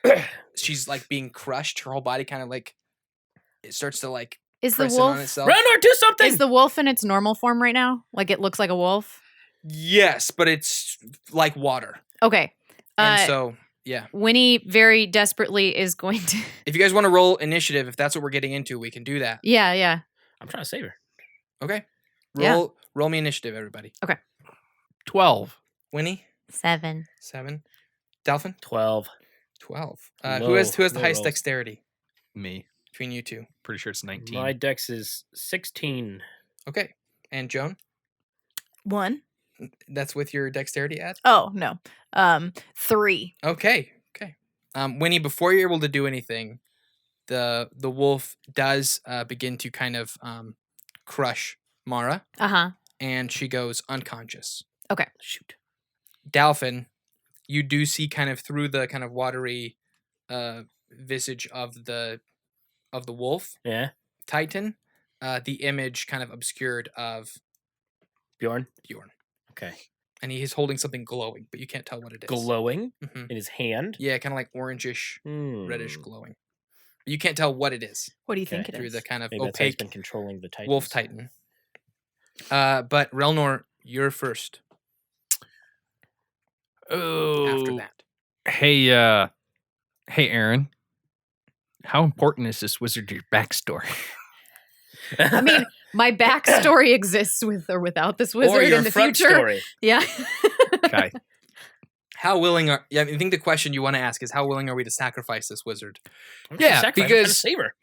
Speaker 1: she's like being crushed. Her whole body kind of like it starts to like
Speaker 5: is the
Speaker 1: press in on
Speaker 5: wolf
Speaker 1: itself.
Speaker 3: Relnor, do something!
Speaker 5: is the wolf in its normal form right now? Like it looks like a wolf?
Speaker 1: Yes, but it's like water.
Speaker 5: Okay.
Speaker 1: And so, yeah.
Speaker 5: Winnie very desperately is going to.
Speaker 1: If you guys want to roll initiative, if that's what we're getting into, we can do that.
Speaker 5: Yeah.
Speaker 3: I'm trying to save her.
Speaker 1: Okay.
Speaker 5: Yeah.
Speaker 1: Roll me initiative, everybody.
Speaker 7: 12.
Speaker 1: Winnie?
Speaker 5: 7.
Speaker 1: 7. Dalfin?
Speaker 3: 12.
Speaker 1: 12.
Speaker 3: Low-
Speaker 1: Who has the
Speaker 3: low
Speaker 1: highest
Speaker 3: rolls.
Speaker 1: dexterity
Speaker 7: Me.
Speaker 1: between you two?
Speaker 7: Pretty sure it's 19.
Speaker 3: My dex is 16.
Speaker 1: Okay. And Joan?
Speaker 6: 1.
Speaker 1: That's with your dexterity add?
Speaker 6: Oh, no. 3.
Speaker 1: Okay. Winnie, before you're able to do anything, the wolf does begin to kind of crush Mara, and she goes unconscious.
Speaker 5: Okay.
Speaker 3: Shoot.
Speaker 1: Dalfin, you do see kind of through the kind of watery visage of the wolf
Speaker 3: Yeah.
Speaker 1: titan, the image kind of obscured of
Speaker 3: Bjorn. Okay.
Speaker 1: and he is holding something glowing, but you can't tell what it is.
Speaker 3: Glowing
Speaker 1: Mhm.
Speaker 3: in his hand.
Speaker 1: Yeah, kind of like orangish, reddish
Speaker 3: Hmm.
Speaker 1: glowing. You can't tell what it is
Speaker 6: What do you
Speaker 3: Okay.
Speaker 6: think it
Speaker 1: through
Speaker 6: is?
Speaker 1: the kind of
Speaker 3: Maybe that's how he's
Speaker 1: opaque
Speaker 3: been controlling the Titans.
Speaker 1: wolf titan. But Relnor, you're first.
Speaker 7: Oh.
Speaker 1: After that,
Speaker 7: Hey, Aaron. How important is this wizard to your backstory?
Speaker 5: I mean, my backstory exists with or without this wizard
Speaker 3: or your
Speaker 5: in the
Speaker 3: front
Speaker 5: future.
Speaker 3: story.
Speaker 5: Yeah.
Speaker 7: Okay.
Speaker 1: how willing are? Yeah, I think the question you want to ask is how willing are we to sacrifice this wizard?
Speaker 3: I'm gonna
Speaker 7: Yeah,
Speaker 3: sacrifice her, I'm trying to
Speaker 7: because-
Speaker 3: save her.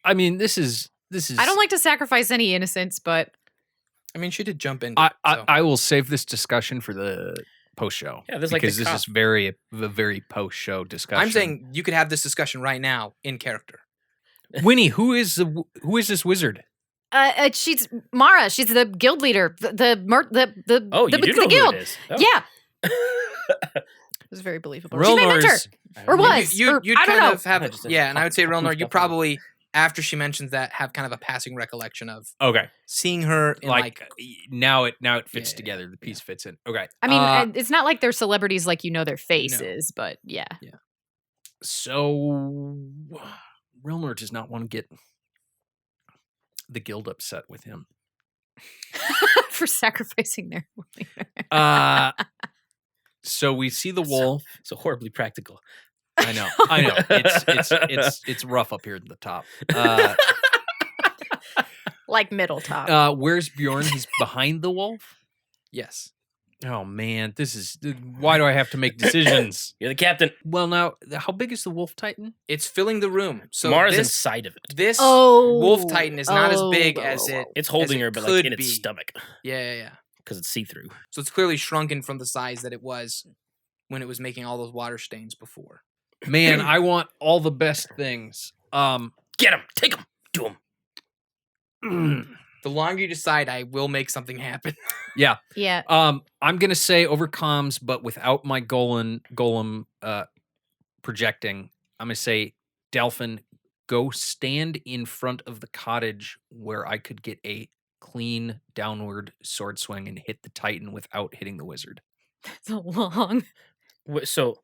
Speaker 7: I mean, this is.
Speaker 5: I don't like to sacrifice any innocence, but
Speaker 1: I mean, she did jump in.
Speaker 7: I will save this discussion for the post show.
Speaker 3: Yeah, there's like the
Speaker 7: because this
Speaker 3: cop.
Speaker 7: is a very post show discussion.
Speaker 1: I'm saying you could have this discussion right now in character.
Speaker 7: Winnie, who is this wizard?
Speaker 5: she's Mara. She's the guild leader. The
Speaker 3: Oh, you do know
Speaker 5: the guild.
Speaker 3: who it is. Oh.
Speaker 5: Yeah.
Speaker 6: It was very believable.
Speaker 5: She's my mentor.
Speaker 7: Relnor's-
Speaker 5: Or
Speaker 3: Maybe-
Speaker 5: was.
Speaker 1: You'd
Speaker 5: or, I
Speaker 1: kind
Speaker 5: don't know.
Speaker 1: of have
Speaker 3: I just said
Speaker 1: yeah, and I would say
Speaker 3: fuck
Speaker 1: Relnor, you
Speaker 3: stuff.
Speaker 1: probably after she mentions that have kind of a passing recollection of
Speaker 7: Okay,
Speaker 1: seeing her in
Speaker 7: like, now it fits
Speaker 1: Yeah,
Speaker 7: together. The piece fits in. Okay,
Speaker 5: I mean, it's not like they're celebrities like you know their faces, but yeah.
Speaker 7: so Relnor does not want to get the guild upset with him.
Speaker 5: For sacrificing their
Speaker 7: So we see the wolf.
Speaker 3: So horribly practical.
Speaker 7: I know. It's rough up here at the top.
Speaker 6: Like middle top.
Speaker 7: Where's Bjorn? He's behind the wolf.
Speaker 1: yes.
Speaker 7: Oh man, this is why do I have to make decisions?
Speaker 3: You're the captain.
Speaker 7: Well, now how big is the wolf titan?
Speaker 1: It's filling the room. So
Speaker 3: Mara's
Speaker 1: this
Speaker 3: inside of it.
Speaker 1: this
Speaker 5: Oh.
Speaker 1: wolf titan is not as
Speaker 5: Oh,
Speaker 1: big
Speaker 5: oh,
Speaker 1: as
Speaker 5: oh,
Speaker 1: it.
Speaker 3: It's holding
Speaker 1: it
Speaker 3: her, but like
Speaker 1: could
Speaker 3: in its
Speaker 1: be.
Speaker 3: stomach
Speaker 1: Yeah.
Speaker 3: because it's see through.
Speaker 1: So it's clearly shrunken from the size that it was when it was making all those water stains before.
Speaker 7: Man, I want all the best things.
Speaker 3: Get him. Take him. Do him.
Speaker 1: The longer you decide, I will make something happen.
Speaker 5: Yeah.
Speaker 7: I'm gonna say over comms, but without my golem projecting. I'm gonna say, Dalfin, go stand in front of the cottage where I could get a clean downward sword swing and hit the Titan without hitting the wizard.
Speaker 5: It's a long.
Speaker 3: So,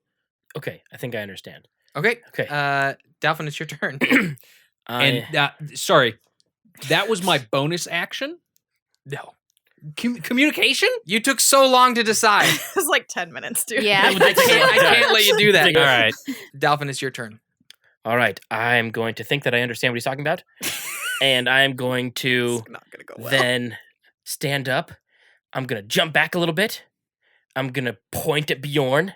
Speaker 3: okay, I think I understand.
Speaker 1: Okay.
Speaker 3: Okay.
Speaker 1: Dalfin, it's your turn.
Speaker 7: And sorry, that was my bonus action.
Speaker 1: No.
Speaker 7: Communication?
Speaker 1: You took so long to decide.
Speaker 6: It was like 10 minutes, dude.
Speaker 5: Yeah.
Speaker 1: I can't let you do that.
Speaker 3: All
Speaker 7: right.
Speaker 1: Dalfin, it's your turn.
Speaker 3: All right, I'm going to think that I understand what he's talking about, and I'm going to
Speaker 6: It's not gonna go well.
Speaker 3: then stand up. I'm gonna jump back a little bit. I'm gonna point at Bjorn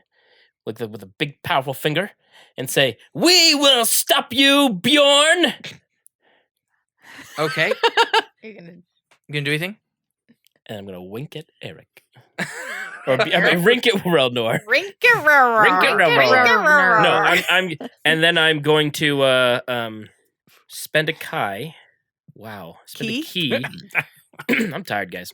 Speaker 3: with a big powerful finger and say, "We will stop you, Bjorn."
Speaker 1: Okay.
Speaker 6: You're gonna
Speaker 1: You gonna do anything?
Speaker 3: And I'm gonna wink at Eric, or rink at Relnor.
Speaker 6: Rink
Speaker 3: No, I'm and then I'm going to spend a kai. Wow, spend a key. I'm tired, guys.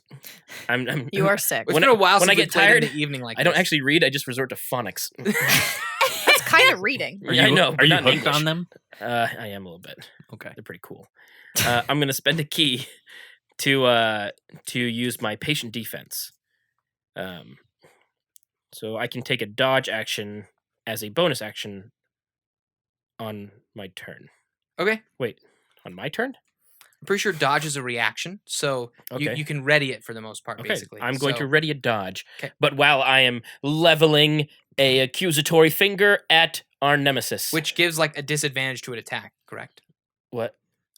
Speaker 3: I'm
Speaker 6: You are sick.
Speaker 1: It's
Speaker 3: When
Speaker 1: been a while
Speaker 3: when
Speaker 1: since
Speaker 3: I
Speaker 1: we
Speaker 3: get
Speaker 1: played
Speaker 3: tired,
Speaker 1: in the evening like
Speaker 3: I don't
Speaker 1: this.
Speaker 3: actually read. I just resort to phonics.
Speaker 6: That's kind of reading.
Speaker 3: I know.
Speaker 7: Are
Speaker 3: but
Speaker 7: you
Speaker 3: not in
Speaker 7: hooked on
Speaker 3: English.
Speaker 7: them?
Speaker 3: I am a little bit.
Speaker 7: Okay.
Speaker 3: They're pretty cool. I'm gonna spend a key to use my patient defense. So I can take a dodge action as a bonus action on my turn.
Speaker 1: Okay.
Speaker 3: Wait, on my turn?
Speaker 1: I'm pretty sure dodge is a reaction, so
Speaker 3: Okay.
Speaker 1: you can ready it for the most part,
Speaker 3: Okay,
Speaker 1: basically.
Speaker 3: I'm going to
Speaker 1: So-
Speaker 3: ready a dodge.
Speaker 1: 'Kay.
Speaker 3: But while I am leveling a accusatory finger at our nemesis.
Speaker 1: Which gives like a disadvantage to an attack, correct?
Speaker 3: What?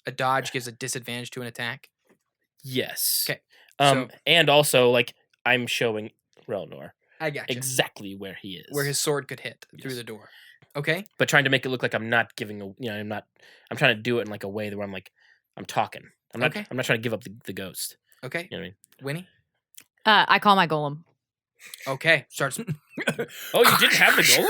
Speaker 1: A dodge gives a disadvantage to an attack.
Speaker 3: Yes.
Speaker 1: Okay. So
Speaker 3: And also, like, I'm showing Relnor
Speaker 1: I got you.
Speaker 3: exactly where he is.
Speaker 1: Where his sword could hit through
Speaker 3: Yes.
Speaker 1: the door. Okay.
Speaker 3: But trying to make it look like I'm not giving a, I'm trying to do it in like a way where I'm like, I'm talking. I'm not trying to give up the ghost.
Speaker 1: Okay.
Speaker 3: You know what I mean?
Speaker 1: Winnie.
Speaker 5: I call my golem.
Speaker 1: Okay. Starts.
Speaker 3: Oh, you didn't have the golem?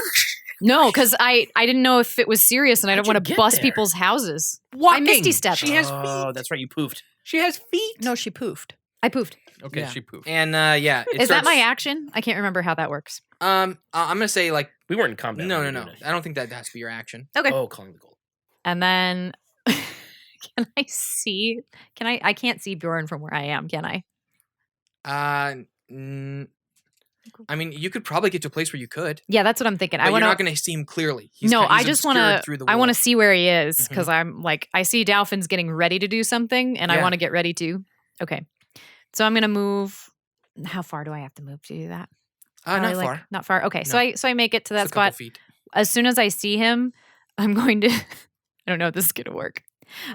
Speaker 5: No, because I didn't know if it was serious, and I don't
Speaker 3: How'd you
Speaker 5: want to
Speaker 3: get
Speaker 5: bust
Speaker 3: there?
Speaker 5: people's houses.
Speaker 1: Walking.
Speaker 5: I misty stepped.
Speaker 1: She has
Speaker 3: Oh,
Speaker 1: feet.
Speaker 3: that's right. You poofed.
Speaker 1: She has feet.
Speaker 6: No, she poofed.
Speaker 5: I poofed.
Speaker 7: Okay,
Speaker 1: Yeah.
Speaker 7: she poofed.
Speaker 1: And yeah. It
Speaker 5: Is that
Speaker 1: starts-
Speaker 5: my action? I can't remember how that works.
Speaker 1: I'm gonna say like
Speaker 3: We weren't in combat.
Speaker 1: no.
Speaker 3: when we were doing it.
Speaker 1: I don't think that has to be your action.
Speaker 5: Okay.
Speaker 3: Oh, calling the golem.
Speaker 5: And then can I see? I can't see Bjorn from where I am, can I?
Speaker 1: I mean, you could probably get to a place where you could.
Speaker 5: Yeah, that's what I'm thinking.
Speaker 1: But
Speaker 5: I want
Speaker 1: you're not
Speaker 5: to.
Speaker 1: going to see him clearly.
Speaker 5: No, I
Speaker 1: he's
Speaker 5: just want
Speaker 1: obscured
Speaker 5: to.
Speaker 1: through the
Speaker 5: I want to
Speaker 1: wall.
Speaker 5: see where he is
Speaker 1: Mhm.
Speaker 5: because I'm like I see Dalfin's getting ready to do something, and I
Speaker 1: Yeah.
Speaker 5: want to get ready too. Okay, so I'm gonna move. How far do I have to move to do that?
Speaker 1: Not
Speaker 5: Probably, like,
Speaker 1: far.
Speaker 5: Not far. Okay, so
Speaker 1: No.
Speaker 5: I make it to that
Speaker 1: It's a couple
Speaker 5: spot.
Speaker 1: feet.
Speaker 5: As soon as I see him, I'm going to. I don't know if this is gonna work.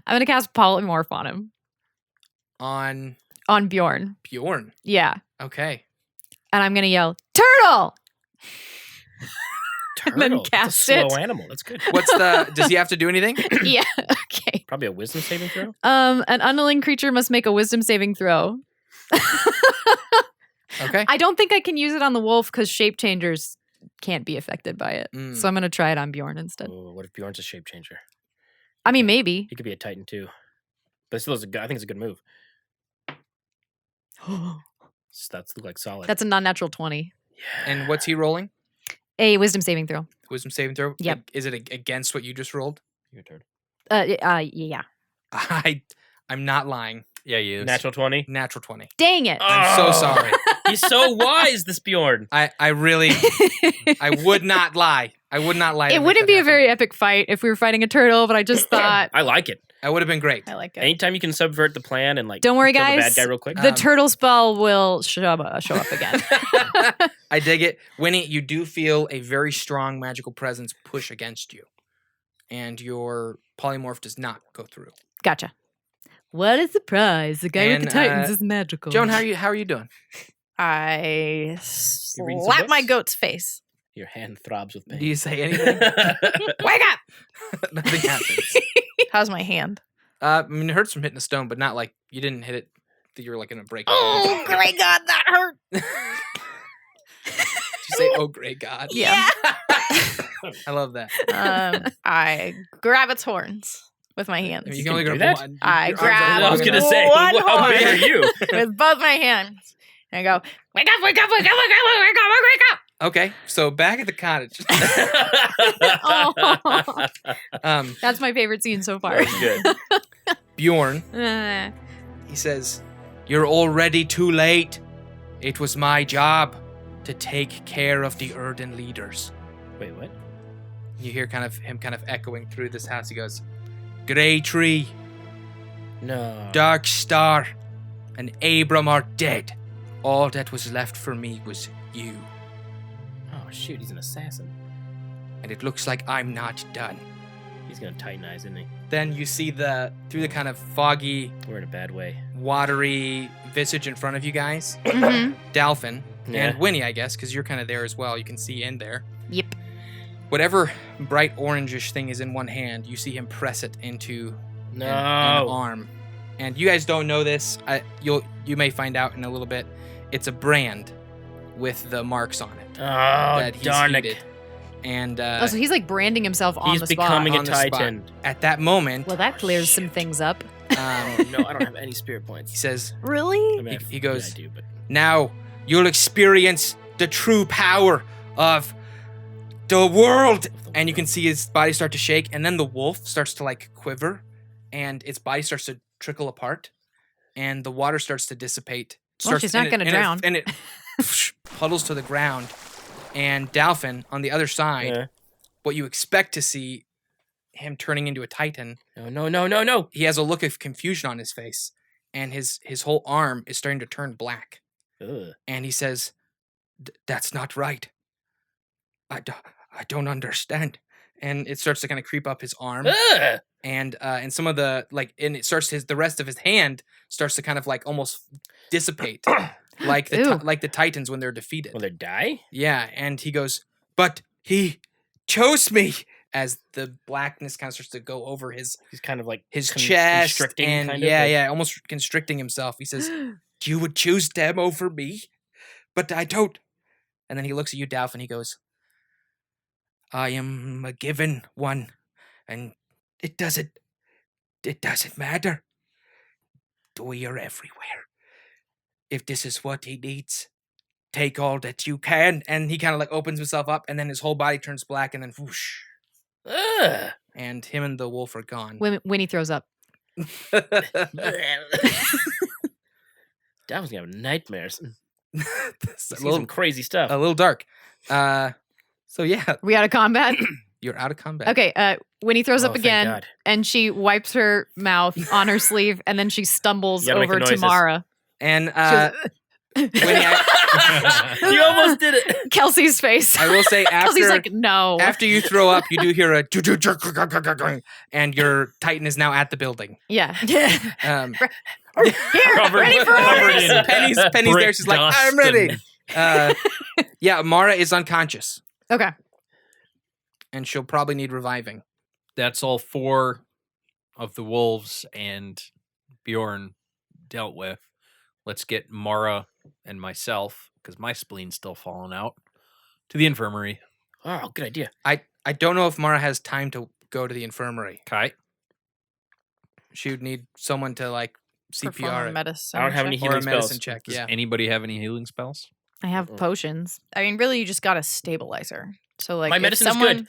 Speaker 5: I'm gonna cast polymorph on him,
Speaker 1: On
Speaker 5: Bjorn.
Speaker 1: Bjorn.
Speaker 5: Yeah,
Speaker 1: Okay.
Speaker 5: and I'm gonna yell turtle. And then
Speaker 3: Turtle.
Speaker 5: cast
Speaker 3: That's a
Speaker 5: it.
Speaker 3: slow animal. That's good.
Speaker 1: What's the? Does he have to do anything?
Speaker 5: Yeah. Okay.
Speaker 3: Probably a wisdom saving throw.
Speaker 5: An unwilling creature must make a wisdom saving throw.
Speaker 1: Okay.
Speaker 5: I don't think I can use it on the wolf because shape changers can't be affected by it.
Speaker 1: Mm.
Speaker 5: So I'm gonna try it on Bjorn instead.
Speaker 3: Oh, what if Bjorn's a shape changer?
Speaker 5: I mean, maybe.
Speaker 3: He could be a Titan too. But it still is I think it's a good move. That's like solid.
Speaker 5: That's a non-natural 20.
Speaker 3: yeah.
Speaker 1: And what's he rolling?
Speaker 5: A wisdom saving throw.
Speaker 1: Wisdom saving throw.
Speaker 5: Yep.
Speaker 1: Is it against what you just rolled?
Speaker 3: Your turn.
Speaker 5: Yeah.
Speaker 1: I'm not lying.
Speaker 7: Yeah, you.
Speaker 3: Natural 20.
Speaker 1: Natural 20.
Speaker 5: Dang it.
Speaker 1: I'm so sorry.
Speaker 3: He's so wise, this Bjorn.
Speaker 1: I really I would not lie. I would not lie. to
Speaker 5: It
Speaker 1: make
Speaker 5: wouldn't
Speaker 1: that
Speaker 5: be a
Speaker 1: happen.
Speaker 5: very epic fight if we were fighting a turtle, but I just thought,
Speaker 3: I like it.
Speaker 1: That would have been great.
Speaker 6: I like it.
Speaker 3: Anytime you can subvert the plan and like
Speaker 5: don't worry,
Speaker 3: kill the
Speaker 5: guys.
Speaker 3: bad guy real quick.
Speaker 5: The turtle spell will show up again.
Speaker 1: I dig it. Winnie, you do feel a very strong magical presence push against you. And your polymorph does not go through.
Speaker 5: Gotcha. What a surprise. The guy with
Speaker 1: And,
Speaker 5: the titans is magical.
Speaker 1: Joan, how are you doing?
Speaker 3: reading
Speaker 6: I
Speaker 3: some
Speaker 6: slap my
Speaker 3: books?
Speaker 6: goat's face.
Speaker 3: Your hand throbs with
Speaker 1: Do
Speaker 3: pain.
Speaker 1: you say anything?
Speaker 6: Wake up!
Speaker 1: Nothing happens.
Speaker 6: How's my hand?
Speaker 1: I mean, it hurts from hitting the stone, but not like you didn't hit it that you were like gonna break it.
Speaker 6: Oh, great God, that hurt.
Speaker 1: Did you say, oh great God?
Speaker 6: Yeah.
Speaker 1: I love that.
Speaker 6: I grab its horns with my hands.
Speaker 1: You
Speaker 3: You
Speaker 1: can only
Speaker 3: can do
Speaker 1: grab
Speaker 3: that?
Speaker 1: one.
Speaker 6: I
Speaker 1: Your arms
Speaker 6: grab
Speaker 1: aren't
Speaker 3: I was
Speaker 1: long
Speaker 3: gonna
Speaker 1: enough.
Speaker 3: say,
Speaker 6: One
Speaker 3: how big
Speaker 6: horn.
Speaker 3: are you?
Speaker 6: with both my hands. And I go, wake up, wake up, wake up, wake up, wake up, wake up, wake up.
Speaker 1: Okay, so back at the cottage.
Speaker 5: Oh.
Speaker 1: um,
Speaker 5: That's my favorite scene so far.
Speaker 3: That's good.
Speaker 1: Bjorn,
Speaker 5: Uh,
Speaker 1: he says, "You're already too late. It was my job to take care of the Urdan leaders."
Speaker 3: Wait, what?
Speaker 1: You hear him echoing through this house. He goes, "Grey Tree,
Speaker 3: No.
Speaker 1: Dark Star, and Abram are dead. All that was left for me was you.
Speaker 3: Oh shoot, he's an assassin.
Speaker 1: And it looks like I'm not done."
Speaker 3: He's gonna Titanize, isn't he?
Speaker 1: Then you see through the kind of foggy,
Speaker 3: We're in a bad way.
Speaker 1: watery visage in front of you guys,
Speaker 5: mhm.
Speaker 1: Dalfin,
Speaker 3: Yeah.
Speaker 1: and Winnie, I guess, because you're kind of there as well. You can see in there.
Speaker 5: Yep.
Speaker 1: Whatever bright orangish thing is in one hand, you see him press it into
Speaker 3: No.
Speaker 1: an arm. And you guys don't know this. You may find out in a little bit. It's a brand with the marks on it
Speaker 3: Oh,
Speaker 1: that he's
Speaker 3: darn
Speaker 1: heated.
Speaker 3: it.
Speaker 1: And
Speaker 5: Oh, so he's like branding himself on
Speaker 3: He's
Speaker 5: the spot.
Speaker 3: becoming a
Speaker 1: On the spot.
Speaker 3: Titan.
Speaker 1: at that moment,
Speaker 5: Well, that clears some things up.
Speaker 3: Oh, no, I don't have any spirit
Speaker 1: he
Speaker 3: points.
Speaker 1: says,
Speaker 5: Really?
Speaker 3: I mean,
Speaker 1: he goes,
Speaker 3: I do, but
Speaker 1: "Now you'll experience the true power of the world." And you can see his body start to shake, and then the wolf starts to like quiver, and its body starts to trickle apart, and the water starts to dissipate.
Speaker 5: Well, she's not gonna drown.
Speaker 1: And it puddles to the ground. And Dalfin on the other side,
Speaker 3: yeah.
Speaker 1: what you expect to see him turning into a Titan,
Speaker 3: No.
Speaker 1: he has a look of confusion on his face, and his whole arm is starting to turn black.
Speaker 3: Ugh.
Speaker 1: And he says, "That's not right.
Speaker 4: I don't understand. And it starts to kind of creep up his arm.
Speaker 3: Ugh!
Speaker 4: And some of the and it starts the rest of his hand starts to kind of like almost dissipate, like the Titans when they're defeated.
Speaker 3: Will they die?
Speaker 4: Yeah, and he goes, but he chose me. As the blackness kind of starts to go over his
Speaker 3: He's kind of like
Speaker 4: his chest,
Speaker 3: constricting,
Speaker 4: and
Speaker 3: kind of,
Speaker 4: almost constricting himself. He says, "You would choose them over me, but I don't." And then he looks at you, Dalfin. He goes, "I am a given one, and it doesn't matter. We are everywhere. If this is what he needs, take all that you can." And he kind of like opens himself up, and then his whole body turns black, and then whoosh,
Speaker 3: Ugh.
Speaker 4: and him and the wolf are gone.
Speaker 5: Winnie throws up.
Speaker 3: That was gonna have nightmares.
Speaker 4: It's
Speaker 3: See some crazy stuff.
Speaker 4: a little dark. So yeah,
Speaker 5: We out of combat?
Speaker 4: you're out of combat.
Speaker 5: Okay, Winnie throws up
Speaker 3: Oh, thank
Speaker 5: again,
Speaker 3: God.
Speaker 5: and she wipes her mouth on her sleeve, and then she stumbles
Speaker 3: You gotta make the
Speaker 5: over to
Speaker 3: noises.
Speaker 5: Mara.
Speaker 4: And
Speaker 5: She goes,
Speaker 4: Winnie,
Speaker 3: You almost did it.
Speaker 5: Kelsey's face.
Speaker 4: I will say
Speaker 5: Kelsey's
Speaker 4: after
Speaker 5: like, no.
Speaker 4: after you throw up, you do hear a and your Titan is now at the building.
Speaker 5: Yeah.
Speaker 3: Covered-
Speaker 5: ready for
Speaker 3: covered
Speaker 5: orders?
Speaker 3: in
Speaker 4: Penny's there.
Speaker 3: brick
Speaker 4: She's like,
Speaker 3: dust
Speaker 4: I'm ready.
Speaker 3: and-
Speaker 4: Yeah, Mara is unconscious,
Speaker 5: Okay.
Speaker 4: and she'll probably need reviving.
Speaker 7: That's all 4 of the wolves and Bjorn dealt with. Let's get Mara and myself, because my spleen's still falling out, to the infirmary.
Speaker 3: Oh, good idea.
Speaker 4: I don't know if Mara has time to go to the infirmary.
Speaker 7: Okay.
Speaker 4: She would need someone to like
Speaker 6: Perform a
Speaker 4: CPR it,
Speaker 6: medicine.
Speaker 3: I don't have any
Speaker 6: check.
Speaker 4: or a
Speaker 3: healing
Speaker 4: medicine
Speaker 3: spells.
Speaker 4: check.
Speaker 7: Does
Speaker 4: Yeah.
Speaker 7: anybody have any healing spells?
Speaker 5: I have potions.
Speaker 6: I mean, really, you just got a stabilizer. So, like,
Speaker 3: My
Speaker 6: if
Speaker 3: medicine is
Speaker 6: someone,
Speaker 3: good.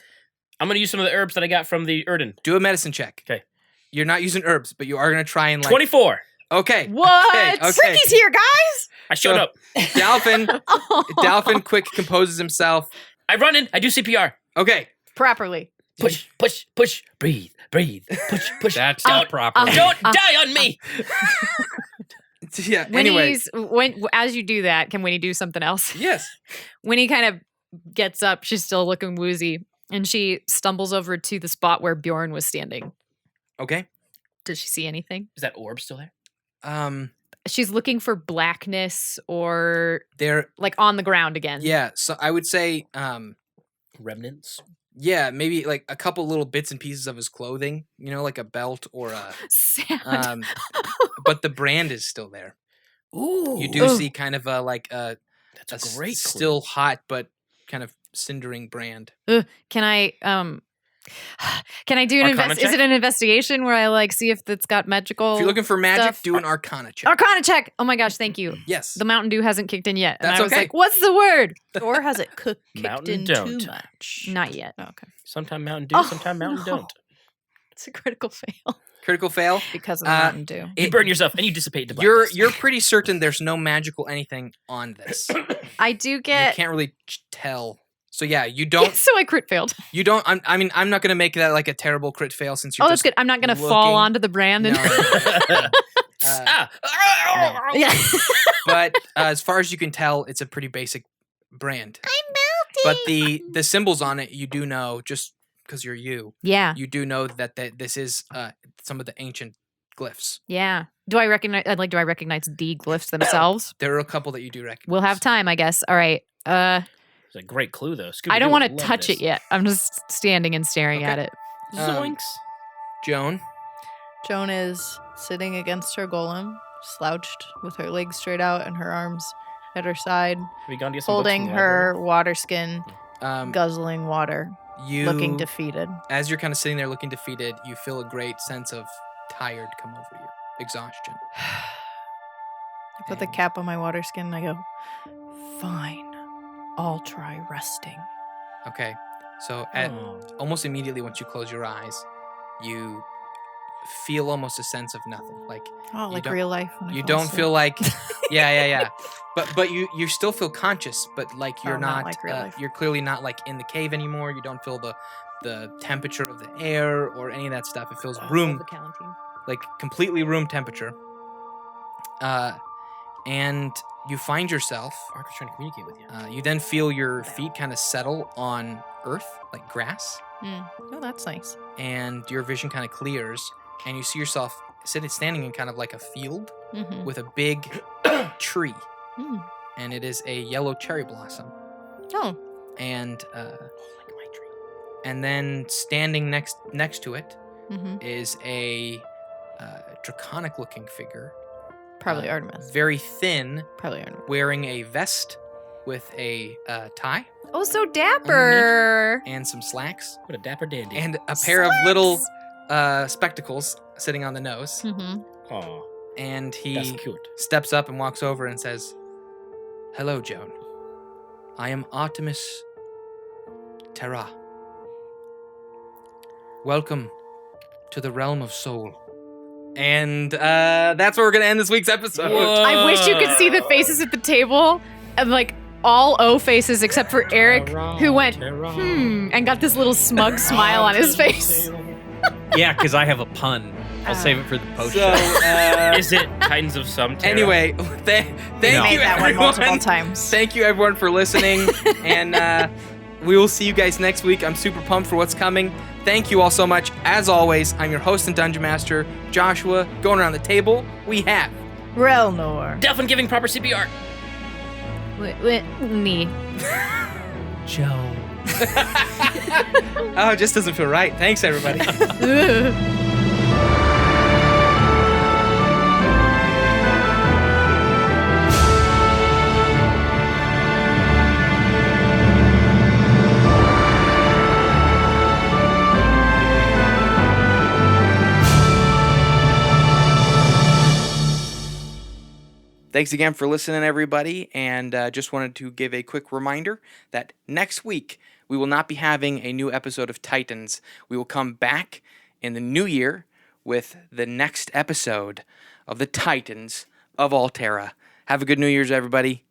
Speaker 3: I'm gonna use some of the herbs that I got from the urdan.
Speaker 4: Do a medicine check.
Speaker 3: 'Kay.
Speaker 4: You're not using herbs, but you are going to try and like.
Speaker 3: 24.
Speaker 4: Okay.
Speaker 6: What?
Speaker 4: Okay.
Speaker 6: Tricky's here, guys.
Speaker 3: I showed
Speaker 4: So-
Speaker 3: up.
Speaker 4: Dalfin quick composes himself.
Speaker 3: I run in. I do CPR.
Speaker 4: Okay.
Speaker 5: Properly.
Speaker 3: Push, push, push. Breathe, breathe. Push, push.
Speaker 7: That's
Speaker 3: Don't-
Speaker 7: not proper.
Speaker 3: Don't die on me.
Speaker 4: Yeah. Anyway.
Speaker 5: As you do that, can Winnie do something else?
Speaker 4: Yes.
Speaker 5: Winnie kind of gets up. She's still looking woozy, and she stumbles over to the spot where Bjorn was standing.
Speaker 4: Okay.
Speaker 5: Does she see anything?
Speaker 3: Is that orb still there?
Speaker 5: She's looking for blackness or
Speaker 4: There.
Speaker 5: like on the ground again.
Speaker 4: Yeah. So I would say,
Speaker 3: Remnants.
Speaker 4: yeah, maybe like a couple little bits and pieces of his clothing. You know, like a belt or a.
Speaker 5: Sand.
Speaker 4: But the brand is still there.
Speaker 3: Ooh.
Speaker 4: You do
Speaker 5: Ooh.
Speaker 4: see kind of a
Speaker 3: That's a great clue.
Speaker 4: still hot but kind of cindering brand.
Speaker 5: Can I do an
Speaker 3: Arcana
Speaker 5: is
Speaker 3: check?
Speaker 5: it an investigation where I like see if it's got magical
Speaker 4: If you're looking for magic,
Speaker 5: stuff?
Speaker 4: do an Arcana check.
Speaker 5: Arcana check? Oh my gosh, thank you.
Speaker 4: Yes.
Speaker 5: The Mountain Dew hasn't kicked in yet. And
Speaker 4: That's
Speaker 5: I was
Speaker 4: okay.
Speaker 5: like, what's the word?
Speaker 6: Or has it kicked
Speaker 3: Mountain
Speaker 6: in
Speaker 3: don't.
Speaker 6: too much?
Speaker 5: Not yet.
Speaker 6: Oh, okay.
Speaker 3: Sometime Mountain Dew,
Speaker 5: Oh,
Speaker 3: sometime Mountain
Speaker 5: no.
Speaker 3: don't.
Speaker 5: It's a critical fail.
Speaker 4: Critical fail.
Speaker 6: Because of
Speaker 4: Uh,
Speaker 6: Mountain Dew.
Speaker 3: You burn yourself and you dissipate to
Speaker 4: You're
Speaker 3: blackness.
Speaker 4: you're pretty certain there's no magical anything on this.
Speaker 5: I do
Speaker 4: You
Speaker 5: get
Speaker 4: can't really tell. So yeah, you don't.
Speaker 5: so I crit failed.
Speaker 4: You don't. I'm not gonna make that like a terrible crit fail since you're.
Speaker 5: Oh, that's
Speaker 4: just
Speaker 5: good. I'm not gonna fall
Speaker 4: looking-
Speaker 5: onto the brand and
Speaker 4: No.
Speaker 3: Ah.
Speaker 5: yeah.
Speaker 4: But as far as you can tell, it's a pretty basic brand. I'm melting. But the symbols on it, you do know just because you're
Speaker 5: Yeah.
Speaker 4: you do know that this is some of the ancient glyphs.
Speaker 5: Yeah. Do I recognize the glyphs themselves?
Speaker 4: There are a couple that you do recognize.
Speaker 5: We'll have time, I guess. All right.
Speaker 3: It's a great clue, though.
Speaker 5: I don't
Speaker 3: Scooby-Doo
Speaker 5: want
Speaker 3: would
Speaker 5: to
Speaker 3: love
Speaker 5: touch
Speaker 3: this.
Speaker 5: it yet. I'm just standing and staring at
Speaker 4: Okay.
Speaker 5: it.
Speaker 3: Zoinks.
Speaker 4: Joan.
Speaker 6: Joan is sitting against her golem, slouched with her legs straight out and her arms at her side,
Speaker 3: Have you gone to get some books
Speaker 6: holding
Speaker 3: from the library?
Speaker 6: her water skin, guzzling water,
Speaker 4: You
Speaker 6: looking defeated.
Speaker 4: as you're kind of sitting there looking defeated, you feel a great sense of tired come over you, exhaustion.
Speaker 6: I put the cap on my water skin and I go, fine, I'll try resting.
Speaker 4: Okay, so at
Speaker 3: Oh.
Speaker 4: almost immediately once you close your eyes, you feel almost a sense of nothing. Like
Speaker 6: Oh,
Speaker 4: You
Speaker 6: like
Speaker 4: don't-
Speaker 6: real life. When I
Speaker 4: you
Speaker 6: fall
Speaker 4: don't
Speaker 6: asleep.
Speaker 4: feel like, yeah. But you still feel conscious, but like you're
Speaker 6: Oh, not
Speaker 4: not.
Speaker 6: like real life.
Speaker 4: You're clearly not like in the cave anymore. You don't feel the temperature of the air or any of that stuff. It feels room like completely room temperature. and you find yourself.
Speaker 3: Ark was trying to communicate with you.
Speaker 4: You then feel your feet kind of settle on earth, like grass,
Speaker 6: Oh, that's nice.
Speaker 4: and your vision kind of clears, and you see yourself standing in kind of like a field
Speaker 6: Mm-hmm.
Speaker 4: with a big tree,
Speaker 6: Mm.
Speaker 4: and it is a yellow cherry blossom,
Speaker 6: Oh.
Speaker 4: and
Speaker 3: Like my tree.
Speaker 4: and then standing next to it
Speaker 6: Mm-hmm.
Speaker 4: is a draconic-looking figure,
Speaker 6: Probably Artemis.
Speaker 4: very thin,
Speaker 6: Probably Artemis.
Speaker 4: wearing a vest with a tie
Speaker 6: Oh, so dapper.
Speaker 4: and some slacks,
Speaker 3: What a dapper dandy.
Speaker 4: and a pair of little spectacles sitting on the nose.
Speaker 6: Mm-hmm.
Speaker 3: Aw,
Speaker 4: And
Speaker 3: that's
Speaker 4: he
Speaker 3: cute.
Speaker 4: steps up and walks over and says, "Hello, Joan. I am Artemis Terra. Welcome to the realm of soul." And that's where we're going to end this week's episode.
Speaker 5: I wish you could see the faces at the table and like all O faces except for Eric, who went, and got this little smug smile on his face.
Speaker 7: Yeah, because I have a pun. I'll save it for the post
Speaker 4: So,
Speaker 7: show.
Speaker 3: Is it Titans of Some Terra?
Speaker 4: anyway, thank
Speaker 7: No.
Speaker 4: you,
Speaker 6: Made that one
Speaker 4: everyone.
Speaker 6: multiple times.
Speaker 4: Thank you, everyone, for listening. And we will see you guys next week. I'm super pumped for what's coming. Thank you all so much. As always, I'm your host and Dungeon Master, Joshua. Going around the table, we have
Speaker 6: Relnor.
Speaker 3: Delfin giving proper CPR.
Speaker 5: Me.
Speaker 7: Joan.
Speaker 4: Oh, it just doesn't feel right. Thanks, everybody. Thanks again for listening, everybody. And just wanted to give a quick reminder that next week we will not be having a new episode of Titans. We will come back in the new year with the next episode of the Titans of Altera. Have a good New Year's, everybody.